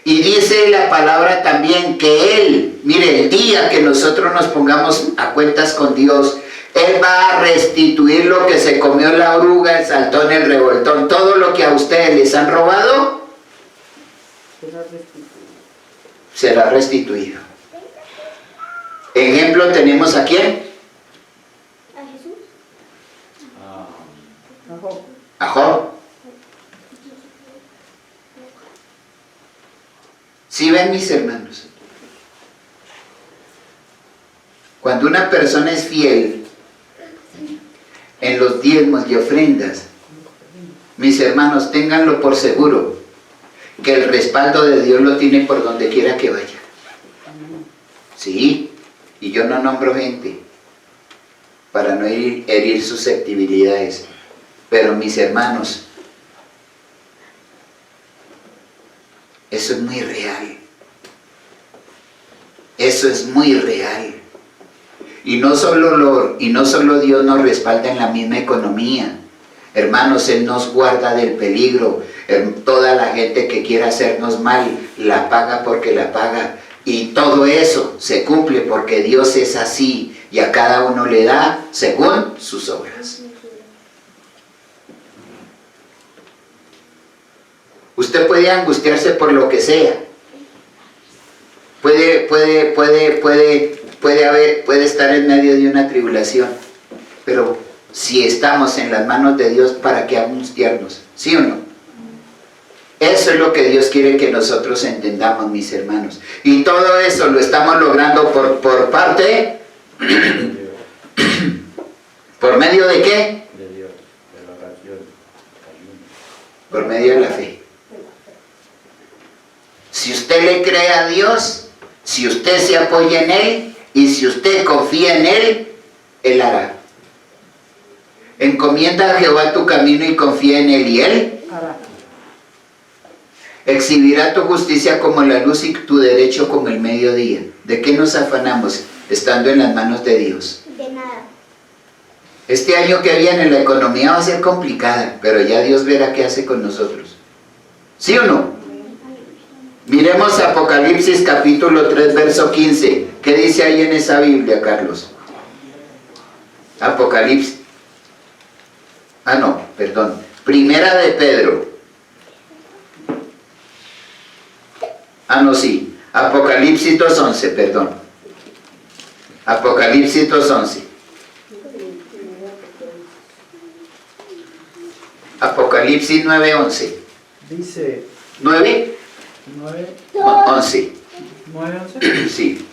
A: Y dice la palabra también que Él, mire, el día que nosotros nos pongamos a cuentas con Dios, Él va a restituir lo que se comió la oruga, el saltón, el revoltón, todo lo que a ustedes les han robado, será restituido. Ejemplo, tenemos a quién?
D: ¿A Jesús?
A: A Job. ¿Sí ven, mis hermanos? Cuando una persona es fiel en los diezmos y ofrendas, mis hermanos, ténganlo por seguro que el respaldo de Dios lo tiene por donde quiera que vaya. Sí, y yo no nombro gente para no herir susceptibilidades, pero mis hermanos, eso es muy real. Eso es muy real. Y no solo Dios nos respalda en la misma economía. Hermanos, Él nos guarda del peligro. Toda la gente que quiera hacernos mal, la paga porque la paga. Y todo eso se cumple porque Dios es así. Y a cada uno le da según sus obras. Usted puede angustiarse por lo que sea. Puede estar en medio de una tribulación, pero si estamos en las manos de Dios, ¿para qué angustiarnos? ¿Sí o no? Eso es lo que Dios quiere que nosotros entendamos, mis hermanos. Y todo eso lo estamos logrando por parte, ¿por medio de qué?
C: De Dios, de la oración.
A: Por medio de la fe. Si usted le cree a Dios, si usted se apoya en Él y si usted confía en Él, Él hará. Encomienda a Jehová tu camino y confía en Él y Él
B: hará.
A: Exhibirá tu justicia como la luz y tu derecho como el mediodía. ¿De qué nos afanamos? Estando en las manos de Dios.
D: De nada.
A: Este año que viene la economía va a ser complicada, pero ya Dios verá qué hace con nosotros. ¿Sí o no? Miremos Apocalipsis capítulo 3, verso 15. ¿Qué dice ahí en esa Biblia, Carlos? Apocalipsis. Primera de Pedro. Apocalipsis 2:11, perdón. Apocalipsis 2:11. Apocalipsis 9:11.
G: Dice
A: 9, 11.
G: 9:11.
A: Sí.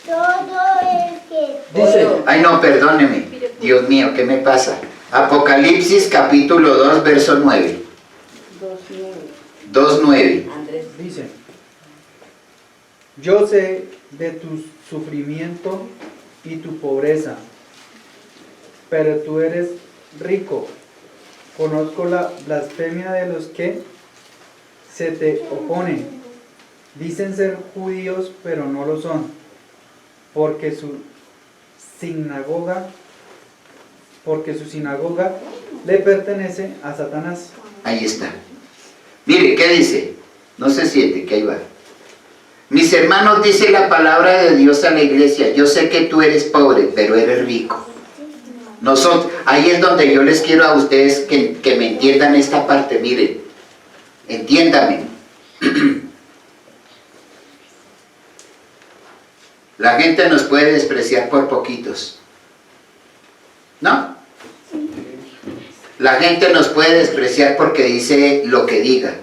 D: Todo el que...
G: Dice,
A: Ay, no, perdóneme. Dios mío, ¿qué me pasa? Apocalipsis capítulo 2, verso 9. 2:9.
F: Andrés.
G: dice, yo sé de tu sufrimiento y tu pobreza, pero tú eres rico. Conozco la blasfemia de los que se te oponen. Dicen ser judíos, pero no lo son, porque su sinagoga le pertenece a Satanás.
A: Ahí está. Mire, ¿qué dice? No se siente, que ahí va. Mis hermanos, dice la palabra de Dios a la iglesia, yo sé que tú eres pobre, pero eres rico. Ahí es donde yo les quiero a ustedes que me entiendan esta parte. Miren, entiéndame. La gente nos puede despreciar por poquitos, ¿no? La gente nos puede despreciar porque dice lo que diga.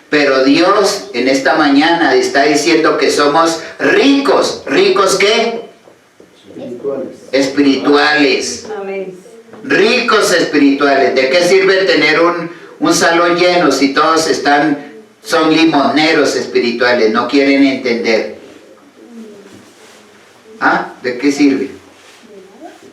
A: Pero Dios en esta mañana está diciendo que somos ricos. ¿Ricos qué?
G: Espirituales.
A: Espirituales.
B: Amén.
A: ricos espirituales. ¿De qué sirve tener un salón lleno si todos son limoneros espirituales? No quieren entender. ¿Ah? ¿De qué sirve?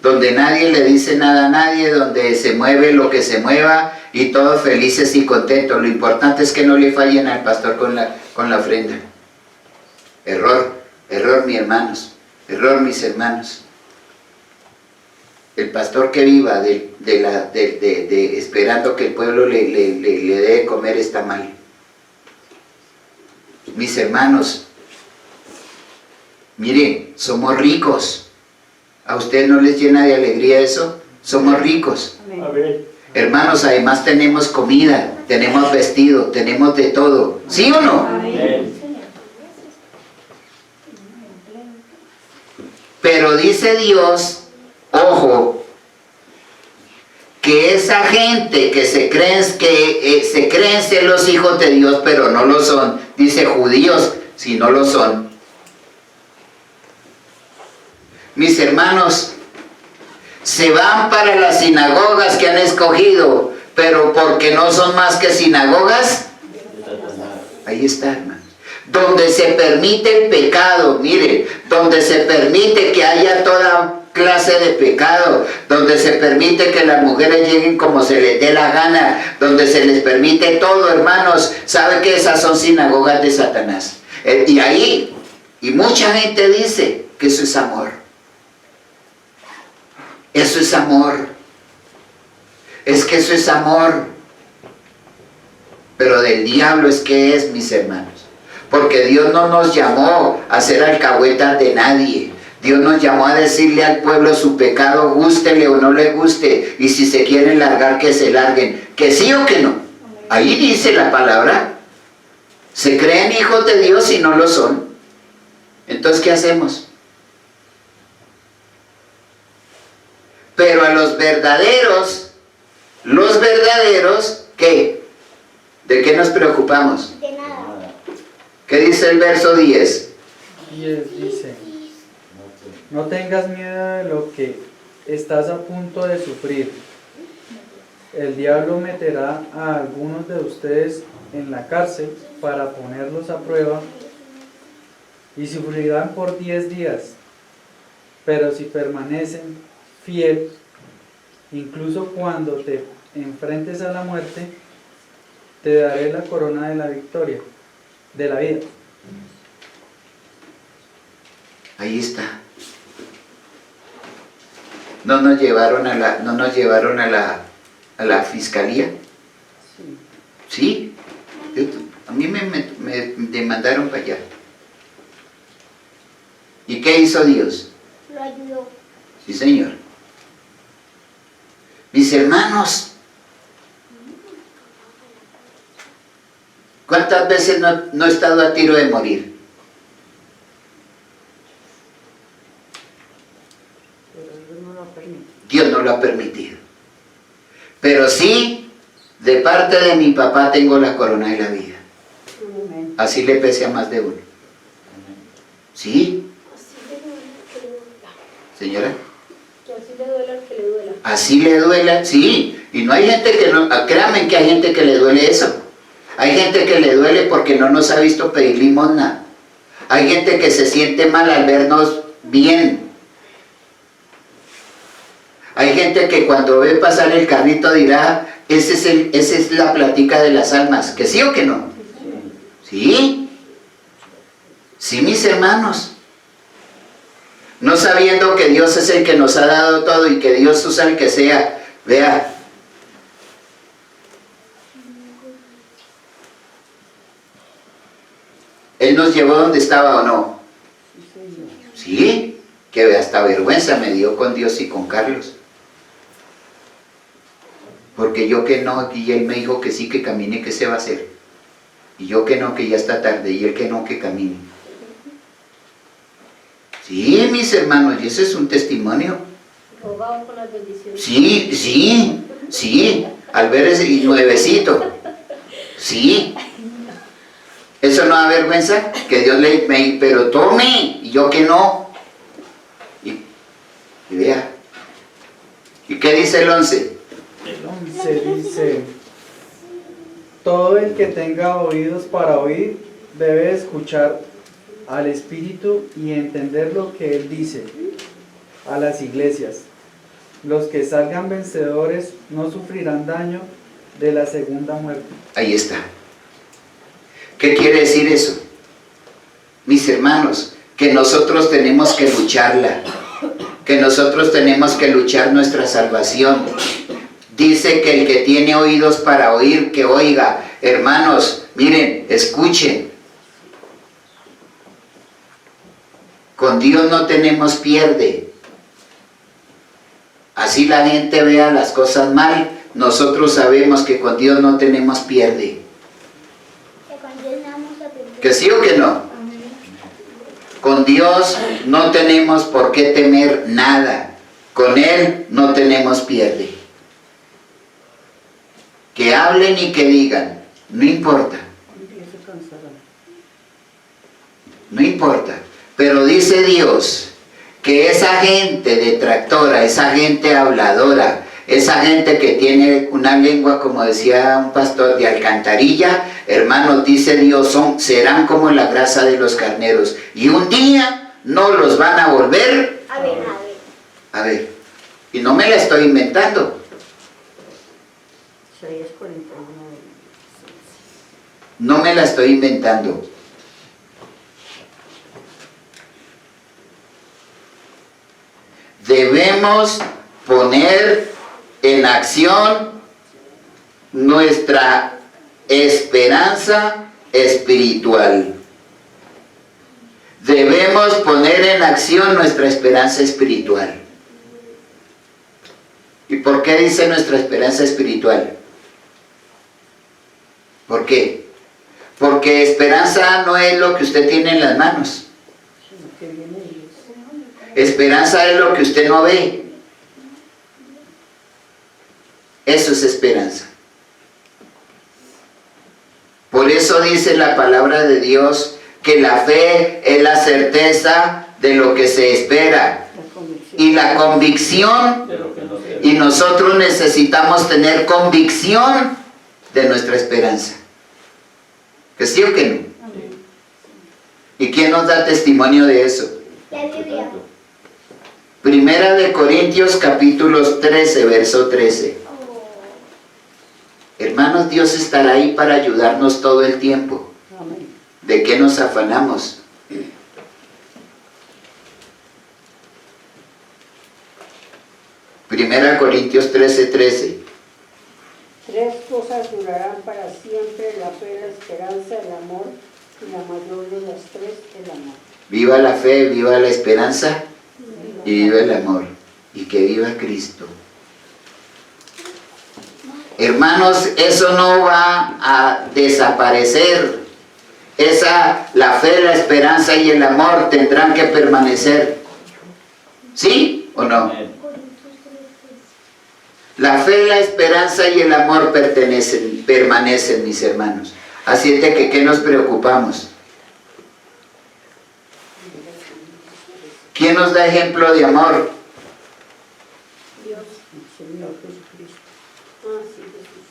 A: Donde nadie le dice nada a nadie, donde se mueve lo que se mueva y todos felices y contentos. Lo importante es que no le fallen al pastor con la ofrenda. Error, error, mis hermanos, error, mis hermanos. El pastor que viva esperando que el pueblo le dé de comer está mal. Mis hermanos, miren, somos ricos. ¿A ustedes no les llena de alegría eso? Somos ricos. Hermanos, además tenemos comida, tenemos vestido, tenemos de todo. ¿Sí o no? Pero dice Dios, ojo, que esa gente que se creen ser los hijos de Dios, pero no lo son, dice judíos, si no lo son. Mis hermanos, se van para las sinagogas que han escogido, pero porque no son más que sinagogas, ahí está, hermanos. Donde se permite el pecado, miren, donde se permite que haya toda clase de pecado, donde se permite que las mujeres lleguen como se les dé la gana, donde se les permite todo, hermanos, ¿sabe que esas son sinagogas de Satanás? Y mucha gente dice que eso es amor. Eso es amor. Es que eso es amor. Pero del diablo es que es, mis hermanos. Porque Dios no nos llamó a ser alcahuetas de nadie. Dios nos llamó a decirle al pueblo su pecado, gústele o no le guste. Y si se quieren largar, que se larguen. Que sí o que no. Ahí dice la palabra. Se creen hijos de Dios y no lo son. Entonces, ¿qué hacemos? Pero a los verdaderos, ¿qué? ¿De qué nos preocupamos?
D: De nada.
A: ¿Qué dice el verso 10?
G: 10 dice, no tengas miedo de lo que estás a punto de sufrir. El diablo meterá a algunos de ustedes en la cárcel para ponerlos a prueba y sufrirán por 10 días. Pero si permanecen fiel, incluso cuando te enfrentes a la muerte, te daré la corona de la victoria, de la vida.
A: Ahí está. ¿No nos llevaron a la fiscalía? ¿Sí? A mí me demandaron para allá. ¿Y qué hizo Dios?
D: Lo ayudó.
A: Sí, Señor. Mis hermanos, ¿cuántas veces no he estado a tiro de morir? Dios no lo ha permitido. Pero sí, de parte de mi papá tengo la corona de la vida. Así le pese a más de uno. ¿Sí? Señora.
E: Así le duela al que le duela.
A: Así le duela, sí. Y no hay gente que no, créanme que hay gente que le duele eso. Hay gente que le duele porque no nos ha visto pedir limosna. Hay gente que se siente mal al vernos bien. Hay gente que cuando ve pasar el carrito dirá, esa es la plática de las almas. ¿Que sí o que no? Sí. Sí, mis hermanos. No sabiendo que Dios es el que nos ha dado todo y que Dios usa el que sea. Vea. Él nos llevó donde estaba o no. Sí, que hasta vergüenza me dio con Dios y con Carlos. Porque yo que no, y él me dijo que sí, que camine, que se va a hacer. Y yo que no, que ya está tarde, y él que no, que camine. Sí, mis hermanos, y ese es un testimonio.
E: Ahogado con las bendiciones.
A: Sí, al ver ese nuevecito. Sí. ¿Eso no da vergüenza? Que Dios me pero tome, y yo que no. Y vea. ¿Y qué dice el 11?
G: El 11 dice, todo el que tenga oídos para oír debe escuchar al Espíritu y entender lo que Él dice a las iglesias. Los que salgan vencedores no sufrirán daño de la segunda muerte.
A: Ahí está. ¿Qué quiere decir eso? Mis hermanos, que nosotros tenemos que lucharla, que nosotros tenemos que luchar nuestra salvación. Dice que el que tiene oídos para oír, que oiga. Hermanos, miren, escuchen. Con Dios no tenemos pierde. Así la gente vea las cosas mal, nosotros sabemos que con Dios no tenemos pierde.
D: Que con Dios no vamos a perder.
A: ¿Que sí o que no? Con Dios no tenemos por qué temer nada. Con Él no tenemos pierde. Que hablen y que digan, no importa. No importa. Pero dice Dios que esa gente detractora, esa gente habladora, esa gente que tiene una lengua, como decía un pastor, de alcantarilla, hermanos, dice Dios, serán como la grasa de los carneros. Y un día no los van a volver
D: A ver.
A: a ver. Y no me la estoy inventando.
B: Isaías 41.
A: No me la estoy inventando. Debemos poner en acción nuestra esperanza espiritual. Debemos poner en acción nuestra esperanza espiritual. ¿Y por qué dice nuestra esperanza espiritual? ¿Por qué? Porque esperanza no es lo que usted tiene en las manos. Esperanza es lo que usted no ve. Eso es esperanza. Por eso dice la palabra de Dios que la fe es la certeza de lo que se espera y la convicción.
C: De lo que no se ve.
A: Y nosotros necesitamos tener convicción de nuestra esperanza. ¿Que sí o que no? ¿Y quién nos da testimonio de eso?
D: La Biblia.
A: Primera de Corintios capítulos 13, verso 13. Hermanos, Dios estará ahí para ayudarnos todo el tiempo. ¿De qué nos afanamos? Primera Corintios 13, 13.
H: 3 cosas durarán para siempre: la fe, la esperanza, el amor, y la mayor de las 3, el amor.
A: Viva la fe, viva la esperanza y viva el amor. Y que viva Cristo. Hermanos, eso no va a desaparecer. La fe, la esperanza y el amor tendrán que permanecer. ¿Sí o no?
C: Amén.
A: La fe, la esperanza y el amor permanecen, mis hermanos. Así es de que, ¿qué nos preocupamos? ¿Quién nos da ejemplo de amor?
H: Dios, el Señor Jesucristo. Ah, sí, Jesús.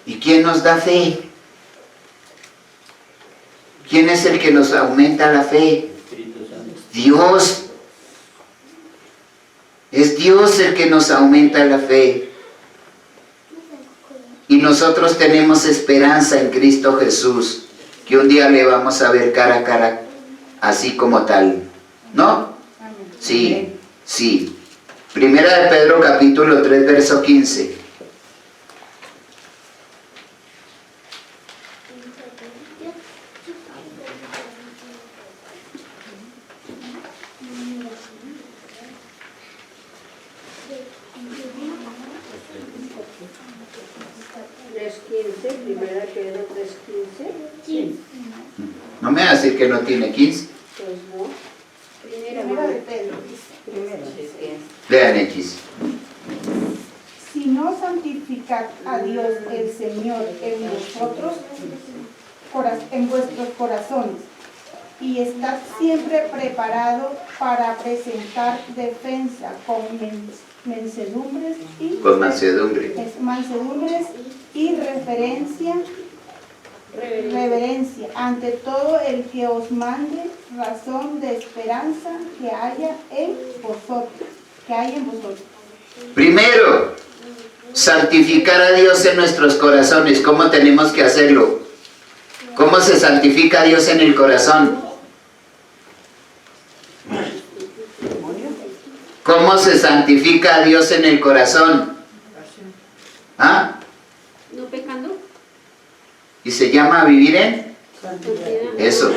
A: ¿Y quién nos da fe? ¿Quién es el que nos aumenta la fe?
C: Espíritu Santo.
A: Dios. Es Dios el que nos aumenta la fe. Y nosotros tenemos esperanza en Cristo Jesús, que un día le vamos a ver cara a cara, así como tal. ¿No? Sí, sí. Primera de Pedro capítulo 3, verso 15.
H: Primera de Pedro 3:15.
D: Sí.
A: No me va a decir que no tiene 15.
H: Pues no.
E: Primera de Pedro.
A: Lean X.
E: Si no santificad a Dios el Señor en vosotros, en vuestros corazones, y estad siempre preparado para presentar defensa con mansedumbres
A: Con mansedumbre.
E: y reverencia ante todo el que os mande razón de esperanza que haya en vosotros.
A: Primero, santificar a Dios en nuestros corazones. ¿Cómo tenemos que hacerlo? ¿Cómo se santifica a Dios en el corazón? ¿Cómo se santifica a Dios en el corazón? ¿Ah?
I: No pecando.
A: ¿Y se llama vivir en? Eso.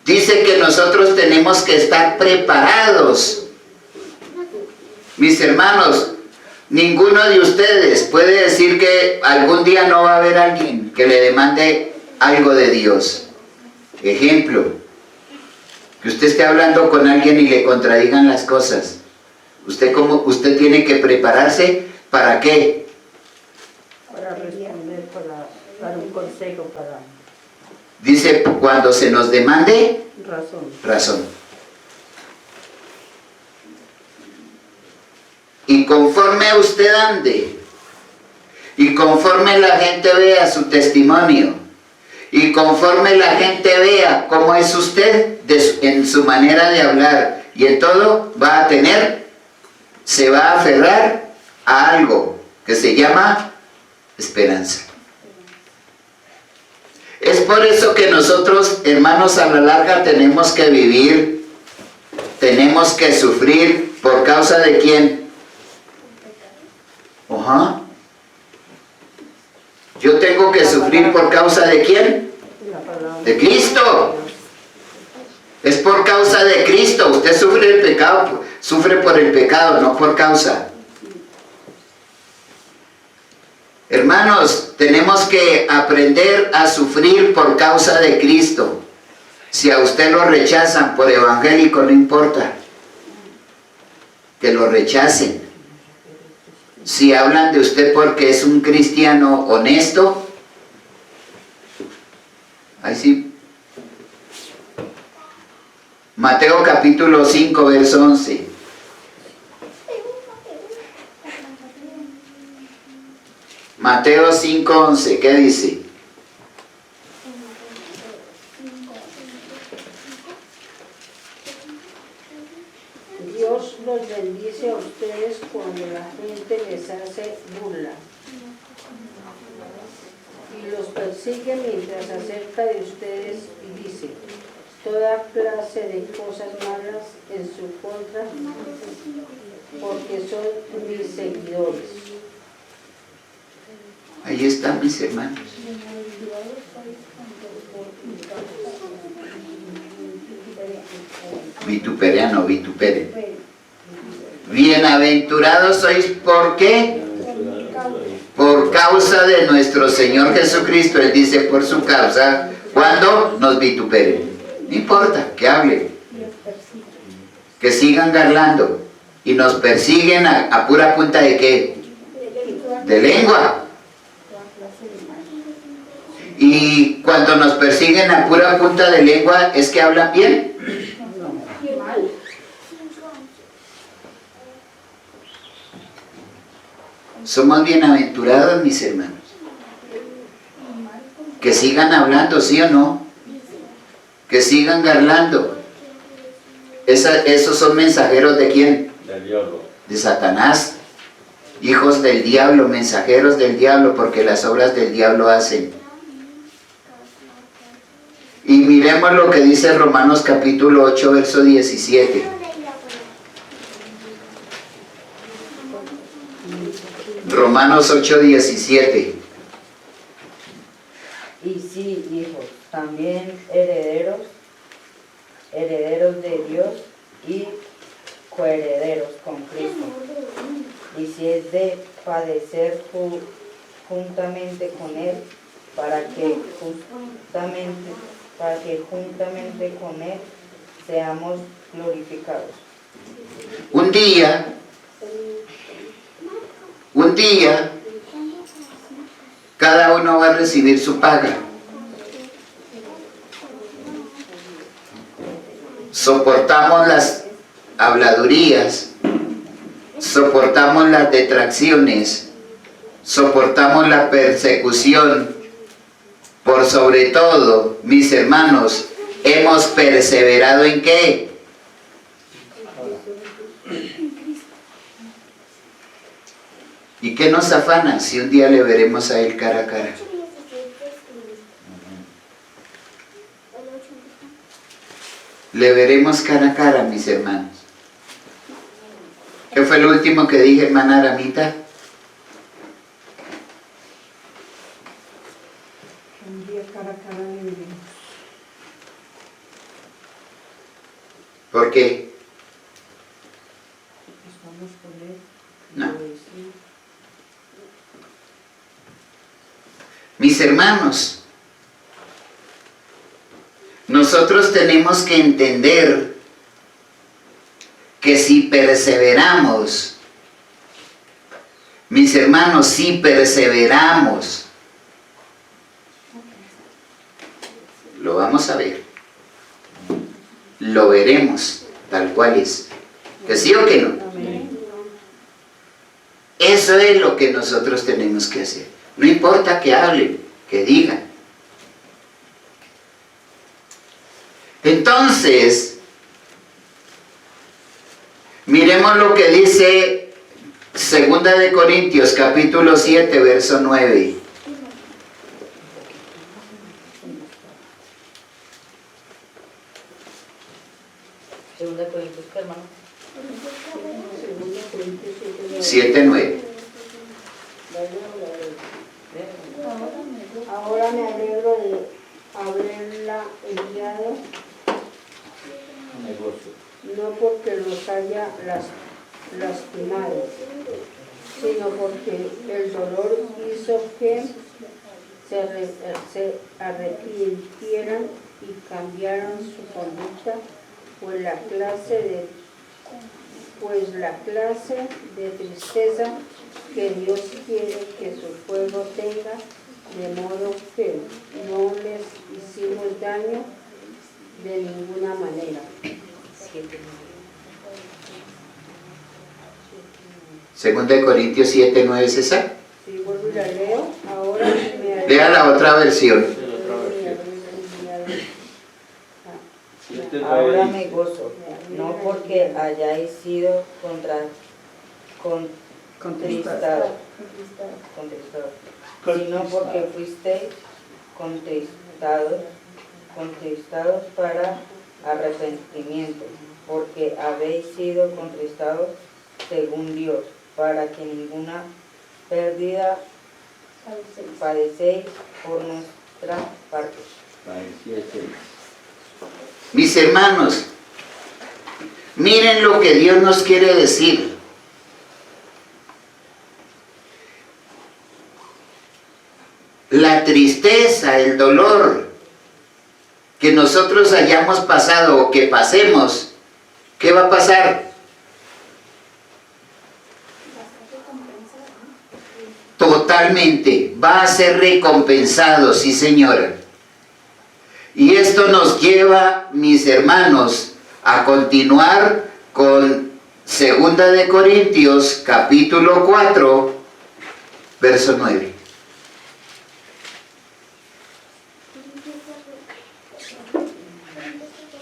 A: Dice que nosotros tenemos que estar preparados. Mis hermanos, ninguno de ustedes puede decir que algún día no va a haber alguien que le demande algo de Dios. Ejemplo, que usted esté hablando con alguien y le contradigan las cosas. Usted tiene que prepararse, ¿para qué?
B: Para responder, para dar un consejo, para
A: Dice, cuando se nos demande razón. Y conforme usted ande, y conforme la gente vea su testimonio, y conforme la gente vea cómo es usted en su manera de hablar y en todo, se va a aferrar a algo que se llama esperanza. Es por eso que nosotros, hermanos, a la larga tenemos que vivir, tenemos que sufrir. ¿Por causa de quién? Ajá. Yo tengo que sufrir por causa de quién? De Cristo. Es por causa de Cristo. Usted sufre el pecado, sufre por el pecado, no por causa. Hermanos, tenemos que aprender a sufrir por causa de Cristo. Si a usted lo rechazan por evangélico, no importa. Que lo rechacen. Si hablan de usted porque es un cristiano honesto, ahí sí. Mateo capítulo 5, verso 11. Mateo 5:11, ¿qué dice?
H: Dios los bendice a ustedes cuando la gente les hace burla y los persigue mientras acerca de ustedes y dice toda clase de cosas malas en su contra porque son mis seguidores.
A: Ahí están, mis hermanos. Vituperean o vituperen. Bienaventurados sois, ¿por qué? Por causa de nuestro Señor Jesucristo. Él dice por su causa, cuando nos vituperen. No importa, que hablen. Que sigan garlando. Y nos persiguen a pura punta de ¿qué? De lengua. Y cuando nos persiguen a pura punta de lengua, ¿es que hablan bien? Somos bienaventurados, mis hermanos. Que sigan hablando, ¿sí o no? Que sigan garlando. Esos son mensajeros ¿de quién?
C: Del diablo.
A: De Satanás. Hijos del diablo, mensajeros del diablo, porque las obras del diablo hacen. Y miremos lo que dice Romanos capítulo 8, verso 17. Romanos 8, 17.
F: Y sí, hijos, también herederos de Dios y coherederos con Cristo. Y si es de padecer juntamente con Él, para que juntamente con Él seamos glorificados.
A: Un día, cada uno va a recibir su paga. Soportamos las habladurías, soportamos las detracciones, soportamos la persecución. Por sobre todo, mis hermanos, hemos perseverado ¿en qué? ¿Y qué nos afana si un día le veremos a Él cara a cara? Le veremos cara a cara, mis hermanos. ¿Qué fue lo último que dije, hermana Aramita?
E: Un día cara a cara le veremos.
A: ¿Por qué?
E: Estamos con Él.
A: No. Mis hermanos, nosotros tenemos que entender que si perseveramos, mis hermanos, si perseveramos, lo vamos a ver, lo veremos tal cual es, que sí o que no. Eso es lo que nosotros tenemos que hacer. No importa que hablen, que digan. Entonces, miremos lo que dice 2 de Corintios, capítulo 7, verso 9.
F: Segunda Corintios, ¿qué, hermano?
A: 7, 9.
H: Ahora me alegro de haberla enviado, no porque los haya lastimado, sino porque el dolor hizo que se arrepintieran y cambiaran su conducta, pues la clase de tristeza que Dios quiere que su pueblo tenga, de modo que no les hicimos daño de ninguna manera.
A: 2 de Corintios 7, 9, César.
H: Si vuelvo y la leo, ahora me
A: Lea la otra versión.
F: Ahora me gozo, no porque hayáis sido contristados, sino porque fuisteis contristados para arrepentimiento, porque habéis sido contristados según Dios, para que ninguna pérdida padecéis por nuestra parte.
A: Mis hermanos, miren lo que Dios nos quiere decir. La tristeza, el dolor que nosotros hayamos pasado o que pasemos, ¿qué va a pasar? Totalmente, va a ser recompensado, sí señora. Y esto nos lleva, mis hermanos, a continuar con 2 de Corintios, capítulo 4, verso 9.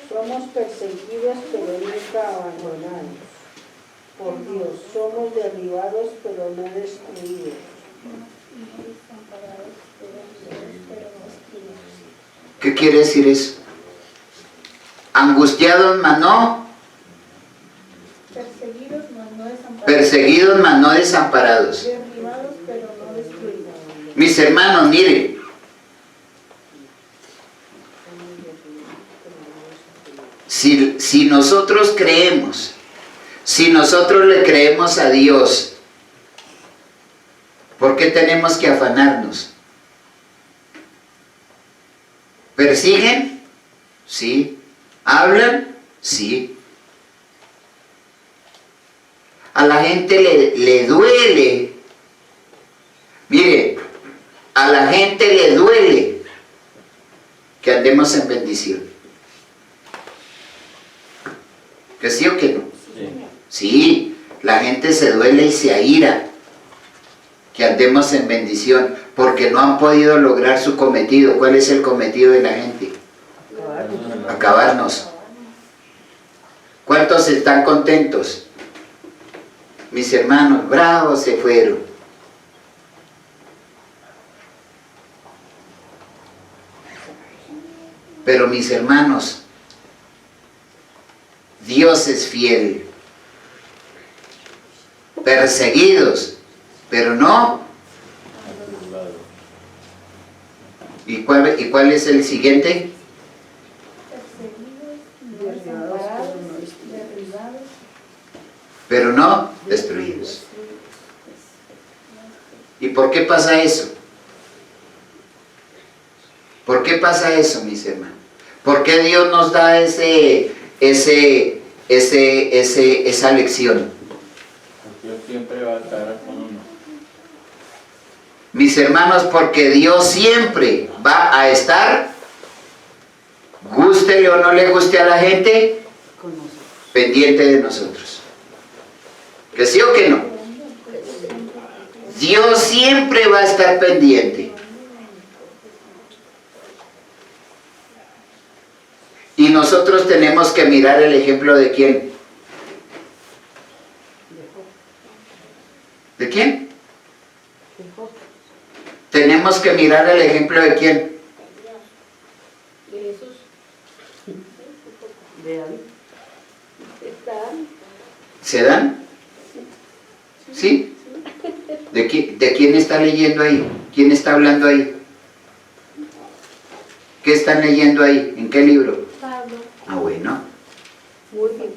H: somos perseguidos pero nunca abandonados por Dios, somos derribados pero no destruidos.
A: ¿Qué quiere decir eso? Angustiados, mas no. Perseguidos, mas no desamparados.
E: Derribados, pero no destruidos.
A: Mis hermanos, miren. Si nosotros creemos, si nosotros le creemos a Dios, ¿por qué tenemos que afanarnos? ¿Persiguen? Sí. ¿Hablan? Sí. A la gente le duele. Mire, a la gente le duele que andemos en bendición. ¿Que sí o que no?
C: Sí.
A: Sí, la gente se duele y se aira que andemos en bendición porque no han podido lograr su cometido. ¿Cuál es el cometido de la gente? Acabarnos. ¿Cuántos están contentos? Mis hermanos, bravos se fueron. Pero mis hermanos, Dios es fiel. Perseguidos, pero no. ¿Y cuál es el siguiente? Pero no destruidos. ¿Y por qué pasa eso? ¿Por qué pasa eso, mis hermanos? ¿Por qué Dios nos da esa lección?
C: Porque Dios siempre va a estar con uno.
A: Mis hermanos, porque Dios siempre va a estar, gústele o no le guste a la gente, pendiente de nosotros. ¿Que sí o que no? Dios siempre va a estar pendiente. Y nosotros tenemos que mirar el ejemplo de quién. ¿De quién? Tenemos que mirar el ejemplo de quién.
H: De Jesús. De David.
A: ¿Se dan? ¿Sí? ¿De quién está leyendo ahí? ¿Quién está hablando ahí? ¿Qué están leyendo ahí? ¿En qué libro? Ah, bueno.
H: Muy bien,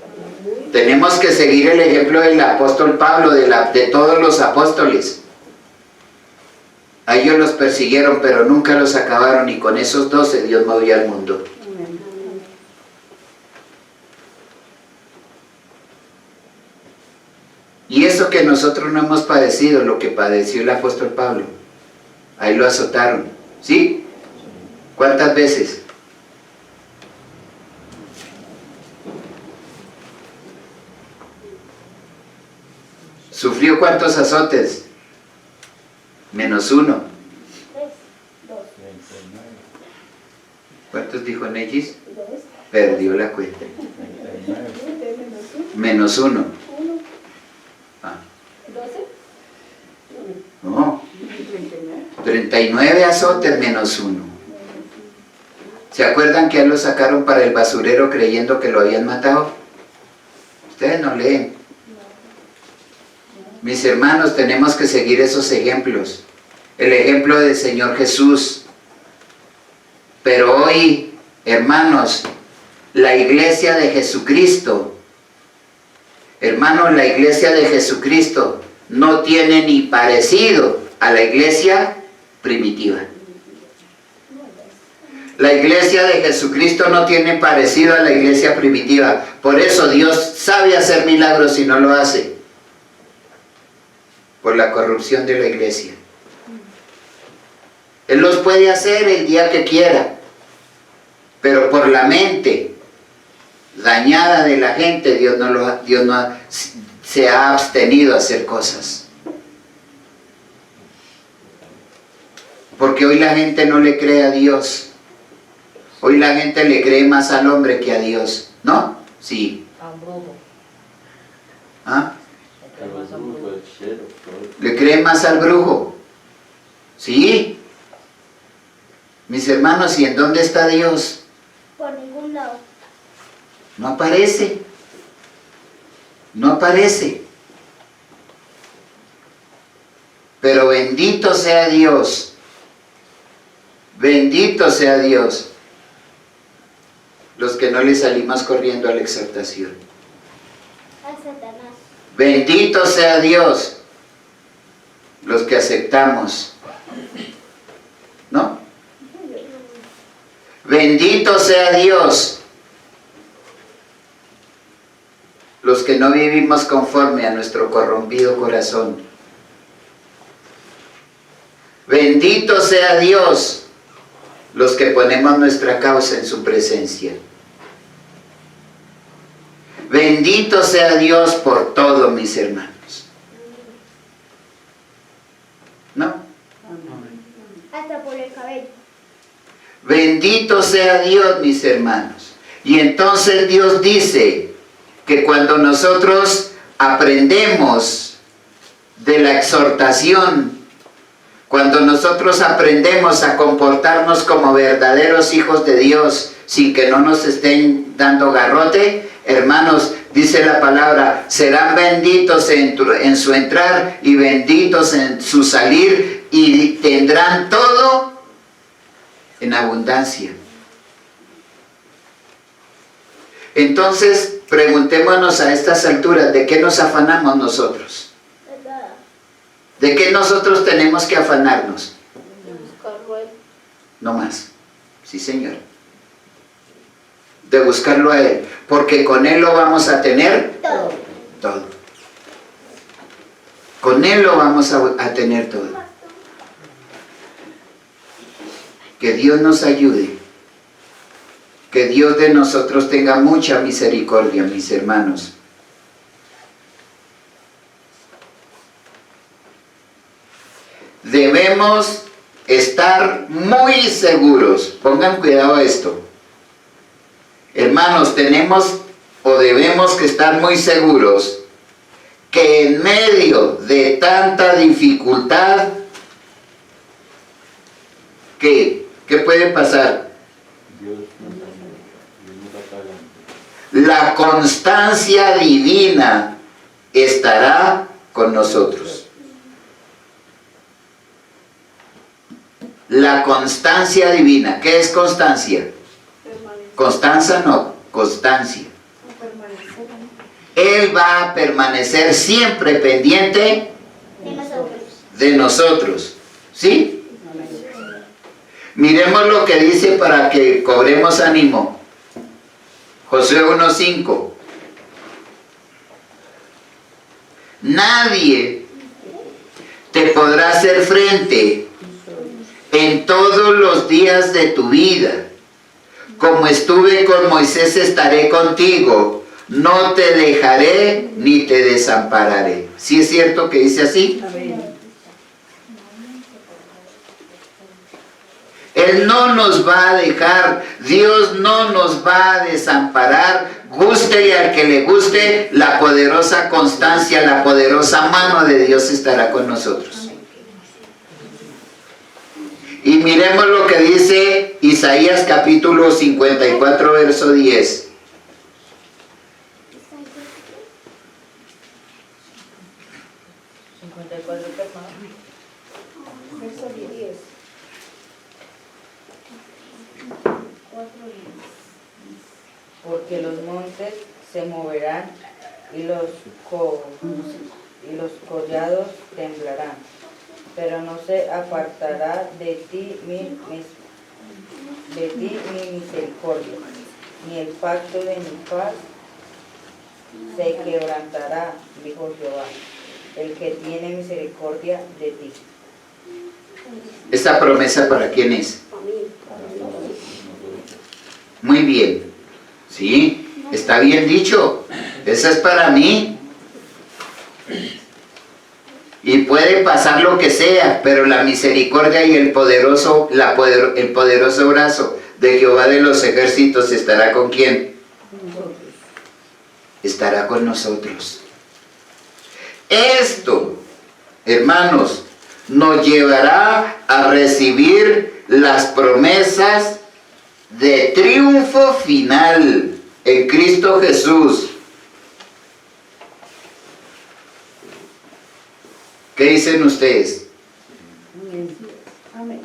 H: muy bien.
A: Tenemos que seguir el ejemplo del apóstol Pablo, de todos los apóstoles. A ellos los persiguieron, pero nunca los acabaron, y con esos 12 Dios movió al mundo. Y eso que nosotros no hemos padecido, lo que padeció el apóstol Pablo, ahí lo azotaron, ¿sí? ¿Cuántas veces? ¿Sufrió cuántos azotes? -1. ¿Cuántos dijo Nellis? Perdió la cuenta. -1. Ah. No. 39 azotes -1. ¿Se acuerdan que a él lo sacaron para el basurero creyendo que lo habían matado? Ustedes no leen. Mis hermanos, tenemos que seguir esos ejemplos. El ejemplo del Señor Jesús. Pero hoy, hermanos, la iglesia de Jesucristo, hermanos, la iglesia de Jesucristo no tiene ni parecido a la iglesia primitiva. La iglesia de Jesucristo no tiene parecido a la iglesia primitiva. Por eso Dios sabe hacer milagros y no lo hace. Por la corrupción de la iglesia. Él los puede hacer el día que quiera, pero por la mente dañada de la gente, Dios no se ha abstenido a hacer cosas. Porque hoy la gente no le cree a Dios. Hoy la gente le cree más al hombre que a Dios, ¿no? Sí. ¿Ah? ¿Le creen más al brujo? Sí. Mis hermanos, ¿y en dónde está Dios?
D: Por ningún lado.
A: No aparece. No aparece. Pero bendito sea Dios. Bendito sea Dios. Los que no le salimos corriendo a la exaltación.
D: A Satanás.
A: Bendito sea Dios. Los que aceptamos. ¿No? Bendito sea Dios. Los que no vivimos conforme a nuestro corrompido corazón. Bendito sea Dios, los que ponemos nuestra causa en su presencia. Bendito sea Dios por todo, mis hermanos. ¿No?
D: Hasta por el cabello.
A: Bendito sea Dios, mis hermanos. Y entonces Dios dice que cuando nosotros aprendemos de la exhortación, cuando nosotros aprendemos a comportarnos como verdaderos hijos de Dios, sin que no nos estén dando garrote, hermanos, dice la palabra, serán benditos en su entrar y benditos en su salir, y tendrán todo en abundancia. Entonces, preguntémonos a estas alturas, ¿de qué nos afanamos nosotros? ¿De qué nosotros tenemos que afanarnos? No más. Sí, Señor. De buscarlo a Él. Porque con Él lo vamos a tener
D: Todo.
A: todo. Con Él lo vamos a tener todo. Que Dios nos ayude. Que Dios de nosotros tenga mucha misericordia, mis hermanos. Debemos estar muy seguros. Pongan cuidado a esto. Hermanos, tenemos o debemos que estar muy seguros que en medio de tanta dificultad, ¿qué puede pasar? La constancia divina estará con nosotros. La constancia divina. ¿Qué es constancia? Constanza no, constancia. Él va a permanecer siempre pendiente de nosotros. ¿Sí? Miremos lo que dice para que cobremos ánimo. Josué 1:5. Nadie te podrá hacer frente en todos los días de tu vida. Como estuve con Moisés, estaré contigo. No te dejaré ni te desampararé. ¿Sí es cierto que dice así? Él no nos va a dejar, Dios no nos va a desamparar. Guste al que le guste, la poderosa constancia, la poderosa mano de Dios estará con nosotros. Y miremos lo que dice Isaías capítulo 54, verso 10.
E: Verso 10.
F: Porque los montes se moverán y los collados temblarán, pero no se apartará de ti mi misericordia, ni el pacto de mi paz se quebrantará, dijo Jehová, el que tiene misericordia de ti.
A: ¿Esta promesa para quién es? Muy bien. ¿Sí? Está bien dicho. Esa es para mí. Y puede pasar lo que sea, pero la misericordia y el poderoso brazo de Jehová de los ejércitos estará con quién? Estará con nosotros. Esto, hermanos, nos llevará a recibir las promesas de triunfo final en Cristo Jesús. ¿Qué dicen ustedes?
E: Amén.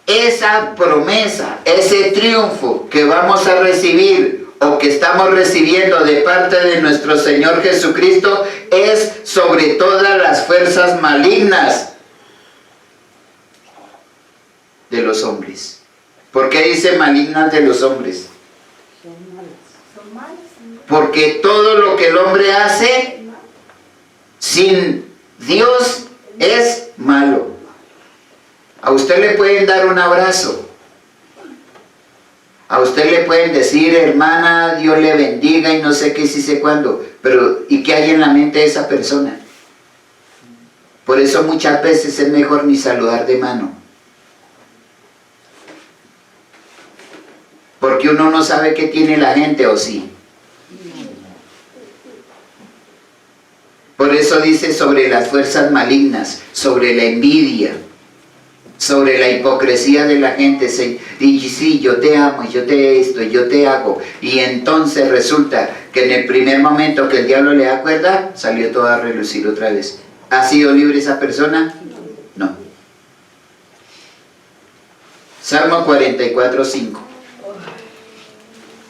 A: Esa promesa, ese triunfo que vamos a recibir o que estamos recibiendo de parte de nuestro Señor Jesucristo es sobre todas las fuerzas malignas de los hombres. ¿Por qué dice malignas de los hombres? Porque todo lo que el hombre hace sin Dios es malo. A usted le pueden dar un abrazo. A usted le pueden decir, hermana, Dios le bendiga y no sé qué, sí sé cuándo. Pero, ¿y qué hay en la mente de esa persona? Por eso muchas veces es mejor ni saludar de mano. Porque uno no sabe qué tiene la gente, ¿o sí? Por eso dice sobre las fuerzas malignas, sobre la envidia, sobre la hipocresía de la gente. Y sí, yo te amo, yo te esto, yo te hago. Y entonces resulta que en el primer momento que el diablo le da cuerda, salió todo a relucir otra vez. ¿Ha sido libre esa persona? No. Salmo 44:5.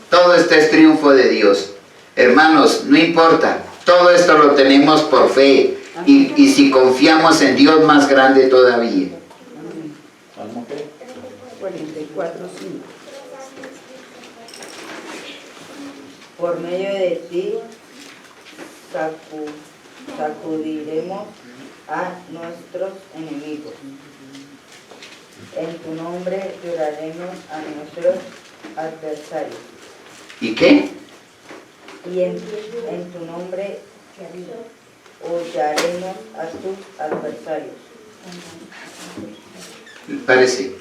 A: Todo esto es triunfo de Dios. Hermanos, no importa. Todo esto lo tenemos por fe. Y si confiamos en Dios, más grande todavía.
C: ¿Salmo qué?
B: 44:5.
F: Por medio de ti sacudiremos a nuestros enemigos. En tu nombre lloraremos a nuestros adversarios.
A: ¿Y qué?
F: Y en tu nombre hollaremos a tus adversarios.
A: Parece.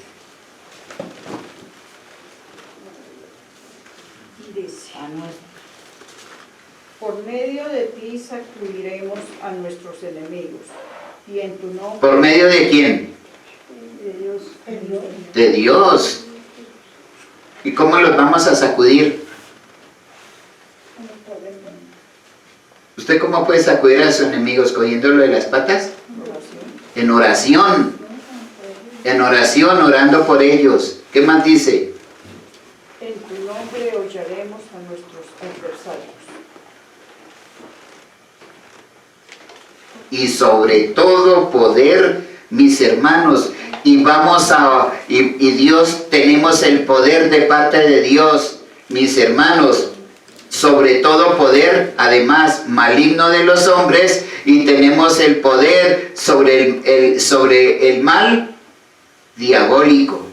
E: Dice,
F: A nuestros.
E: por medio de ti sacudiremos a nuestros enemigos, y en tu nombre...
A: ¿Por medio de quién?
B: De Dios.
A: De Dios. ¿Y cómo los vamos a sacudir? ¿Usted cómo puede sacudir a sus enemigos? ¿Cogiéndolo de las patas? En oración. En oración, orando por ellos. ¿Qué más dice?
E: En tu nombre hollaremos a nuestros adversarios.
A: Y sobre todo poder, mis hermanos, y Dios, tenemos el poder de parte de Dios, mis hermanos, sobre todo poder, además, maligno de los hombres, y tenemos el poder sobre el mal diabólico.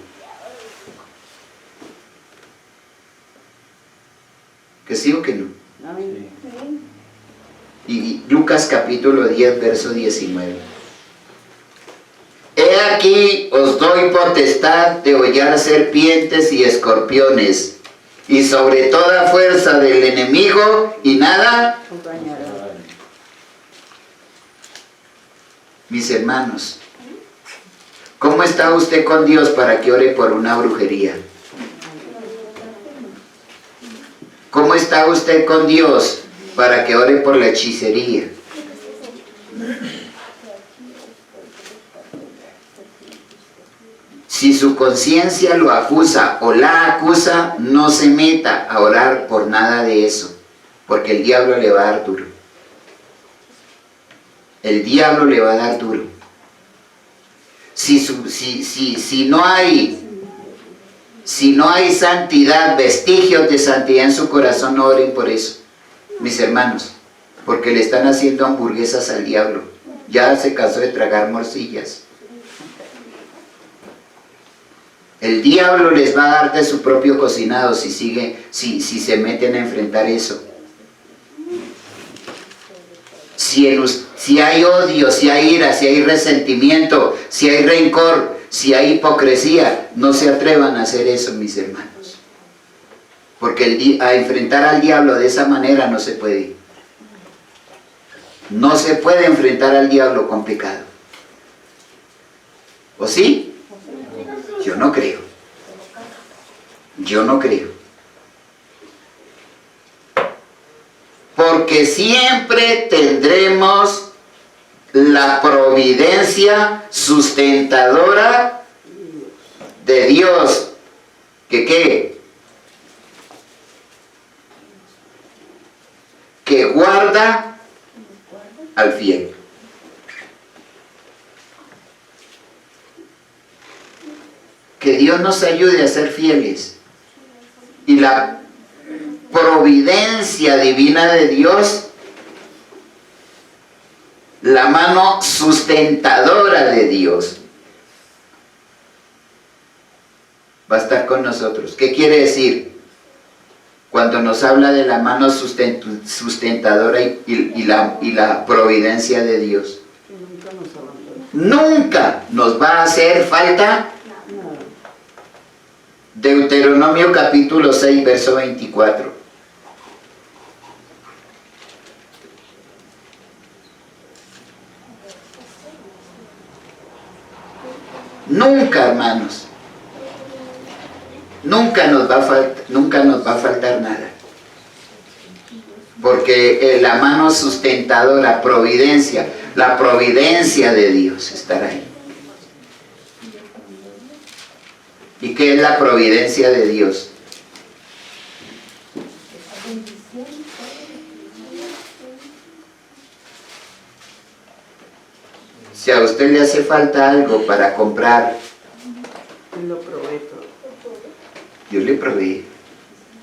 A: ¿Que sí o que no?
B: Amén.
A: Y Lucas capítulo 10, verso 19. He aquí os doy potestad de hollar serpientes y escorpiones, y sobre toda fuerza del enemigo, y nada. Mis hermanos, ¿cómo está usted con Dios para que ore por una brujería? ¿Cómo está usted con Dios para que ore por la hechicería? Si su conciencia lo acusa o la acusa, no se meta a orar por nada de eso, porque el diablo le va a dar duro. El diablo le va a dar duro. Si no hay santidad, vestigios de santidad en su corazón, no oren por eso, mis hermanos, porque le están haciendo hamburguesas al diablo. Ya se cansó de tragar morcillas. El diablo les va a dar de su propio cocinado si se meten a enfrentar eso. Si hay odio, si hay ira, si hay resentimiento, si hay rencor, si hay hipocresía, no se atrevan a hacer eso, mis hermanos. Porque a enfrentar al diablo de esa manera no se puede. No se puede enfrentar al diablo con pecado. ¿O sí? Yo no creo. Yo no creo. Porque siempre tendremos la providencia sustentadora de Dios. ¿Que qué? Que guarda al fiel. Que Dios nos ayude a ser fieles. Y la providencia divina de Dios sustentadora de Dios va a estar con nosotros. ¿Qué quiere decir? Cuando nos habla de la mano sustentadora y la providencia de Dios. Nunca nos va a hacer falta. Deuteronomio capítulo 6, verso 24. Nunca, hermanos. Nunca nos va a faltar nada. Porque la mano sustentadora, providencia, la providencia de Dios estará ahí. ¿Y qué es la providencia de Dios? Si a usted le hace falta algo para comprar,
B: Lo provee todo.
A: Dios le provee,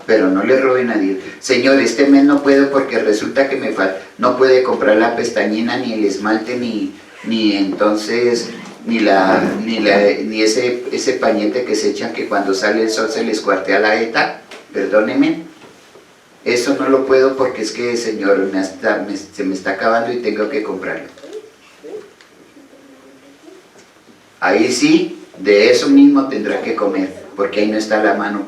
A: pero no le roben a Dios. Señor, este mes no puedo porque resulta que me falta, no puede comprar la pestañina, ni el esmalte, ni entonces, ni ese pañete que se echan que cuando sale el sol se les cuartea la jeta, perdónenme. Eso no lo puedo porque es que, Señor, se me está acabando y tengo que comprarlo. Ahí sí, de eso mismo tendrá que comer, porque ahí no está la mano,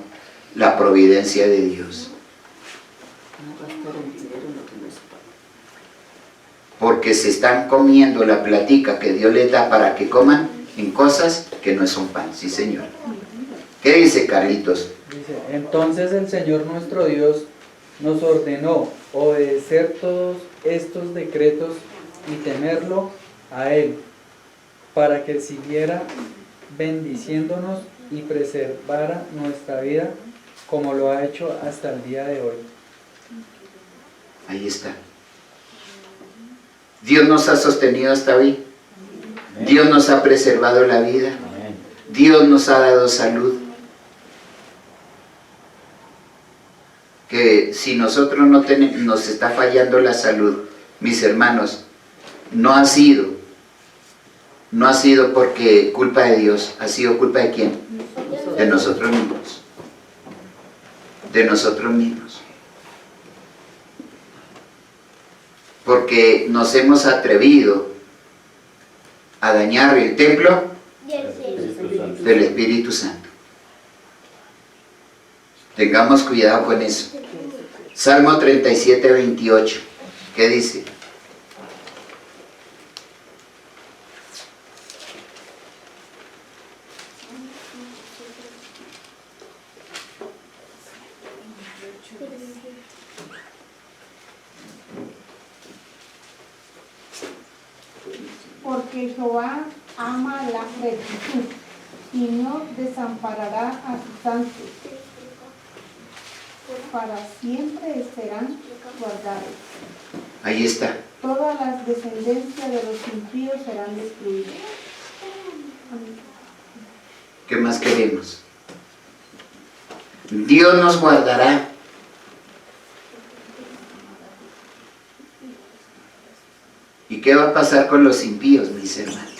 A: la providencia de Dios. Porque se están comiendo la platica que Dios les da para que coman en cosas que no son pan. Sí, Señor. ¿Qué dice Carlitos?
G: Dice, entonces el Señor nuestro Dios nos ordenó obedecer todos estos decretos y temerlo a Él, para que siguiera bendiciéndonos y preservara nuestra vida como lo ha hecho hasta el día de hoy.
A: Ahí está. Dios nos ha sostenido hasta hoy. Dios nos ha preservado la vida. Dios nos ha dado salud. Que si nosotros no tenemos, nos está fallando la salud, mis hermanos, no ha sido porque culpa de Dios, ha sido culpa de quién? De nosotros mismos. De nosotros mismos. Porque nos hemos atrevido a dañar el templo del Espíritu Santo. Tengamos cuidado con eso. Salmo 37, 28. ¿Qué dice?
E: Porque Jehová ama la rectitud y no desamparará a sus santos. Para siempre serán guardados.
A: Ahí está.
E: Todas las descendencias de los impíos serán destruidas.
A: ¿Qué más queremos? Dios nos guardará. ¿Y qué va a pasar con los impíos, mis hermanos?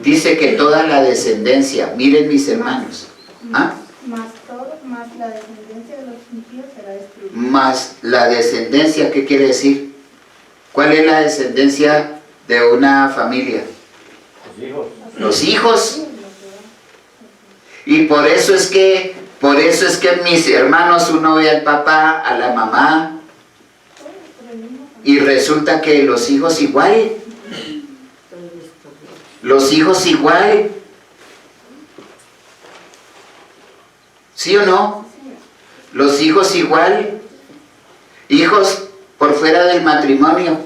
A: Dice que toda la descendencia, miren mis hermanos, ¿ah?
E: Más la descendencia de los impíos será destruida.
A: Más la descendencia, ¿qué quiere decir? ¿Cuál es la descendencia de una familia?
C: Los hijos.
A: Los hijos. Y por eso es que mis hermanos, uno ve al papá, a la mamá, y resulta que los hijos igual. Los hijos igual. ¿Sí o no? Los hijos igual. Hijos por fuera del matrimonio.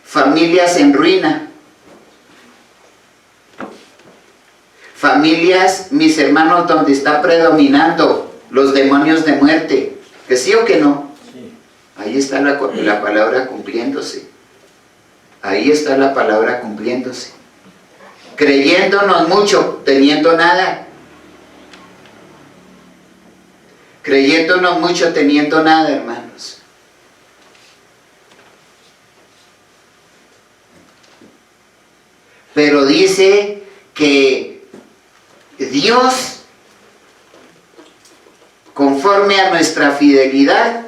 A: Familias en ruina. Familias, mis hermanos, donde está predominando los demonios de muerte. ¿Que sí o que no?
C: Sí.
A: Ahí está la palabra cumpliéndose. Ahí está la palabra cumpliéndose. Creyéndonos mucho, teniendo nada. Creyéndonos mucho, teniendo nada, hermanos. Pero dice que Dios, conforme a nuestra fidelidad,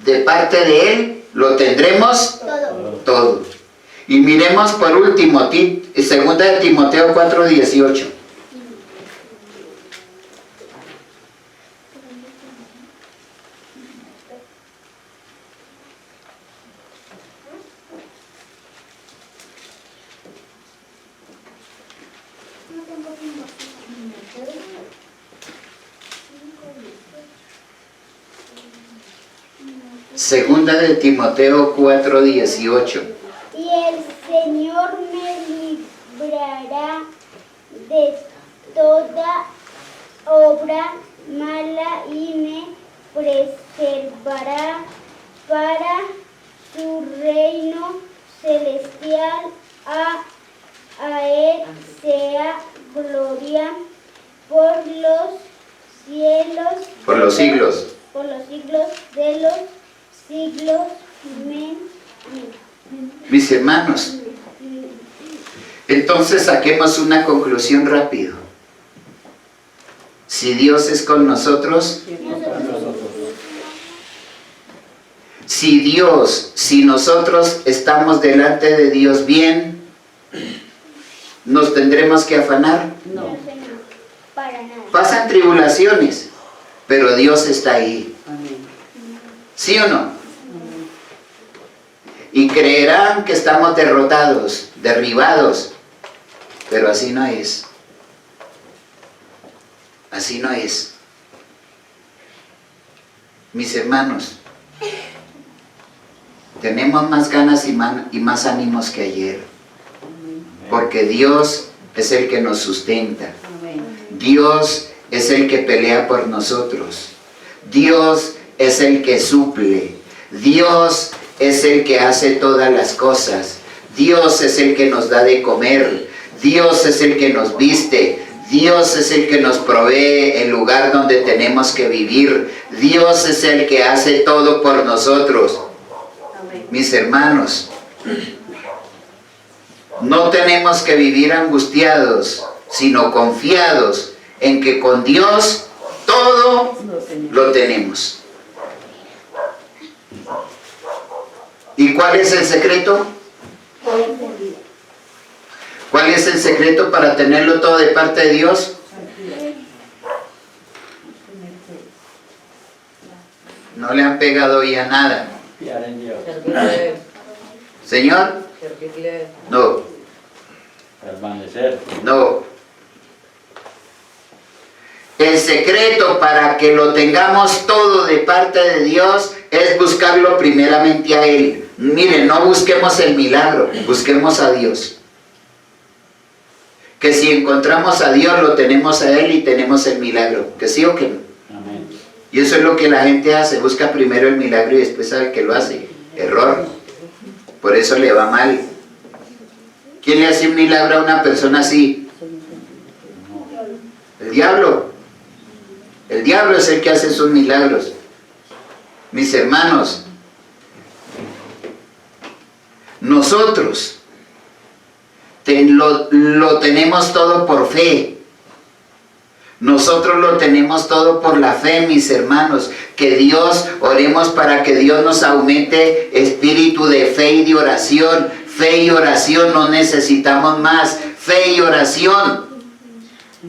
A: de parte de Él, lo tendremos todo. Y miremos por último, 2 de Timoteo 4:18. Segunda de Timoteo 4:18.
D: Y el Señor me librará de toda obra mala y me preservará para su reino celestial. A Él sea gloria por los cielos,
A: Por los siglos.
D: por los siglos de los siglos. Amén.
A: Mis hermanos, entonces saquemos una conclusión rápido. Si Dios es con nosotros, si nosotros estamos delante de Dios bien, ¿nos tendremos que afanar?
D: No, para nada.
A: Pasan tribulaciones, pero Dios está ahí. ¿Sí o no? Y creerán que estamos derrotados, derribados, pero así no es. Así no es. Mis hermanos, tenemos más ganas y más ánimos que ayer, porque Dios es el que nos sustenta. Dios es el que pelea por nosotros. Dios es el que suple. Dios es el que hace todas las cosas. Dios es el que nos da de comer. Dios es el que nos viste. Dios es el que nos provee el lugar donde tenemos que vivir. Dios es el que hace todo por nosotros. Mis hermanos, no tenemos que vivir angustiados, sino confiados en que con Dios todo lo tenemos. ¿Y cuál es el secreto? ¿Cuál es el secreto para tenerlo todo de parte de Dios? No le han pegado ya nada.
C: Confiar en Dios.
A: ¿Señor? No,
C: Permanecer.
A: no. El secreto para que lo tengamos todo de parte de Dios es buscarlo primeramente a Él. Miren, no busquemos el milagro, busquemos a Dios. Que si encontramos a Dios, lo tenemos a Él y tenemos el milagro. ¿Que sí o que no?
C: Amén.
A: Y eso es lo que la gente hace, busca primero el milagro y después sabe que lo hace. Error. Por eso le va mal. ¿Quién le hace un milagro a una persona así? El diablo. El diablo es el que hace sus milagros. Mis hermanos, nosotros lo tenemos todo por fe. Nosotros lo tenemos todo por la fe, mis hermanos. Que Dios, oremos para que Dios nos aumente espíritu de fe y de oración. Fe y oración, no necesitamos más. Fe y oración.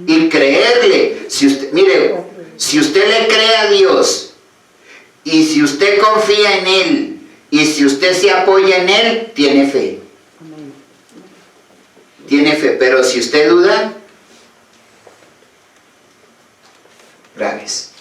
A: Y creerle. Mire, si usted le cree a Dios, y si usted confía en Él, y si usted se apoya en Él, tiene fe. Tiene fe, pero si usted duda, graves.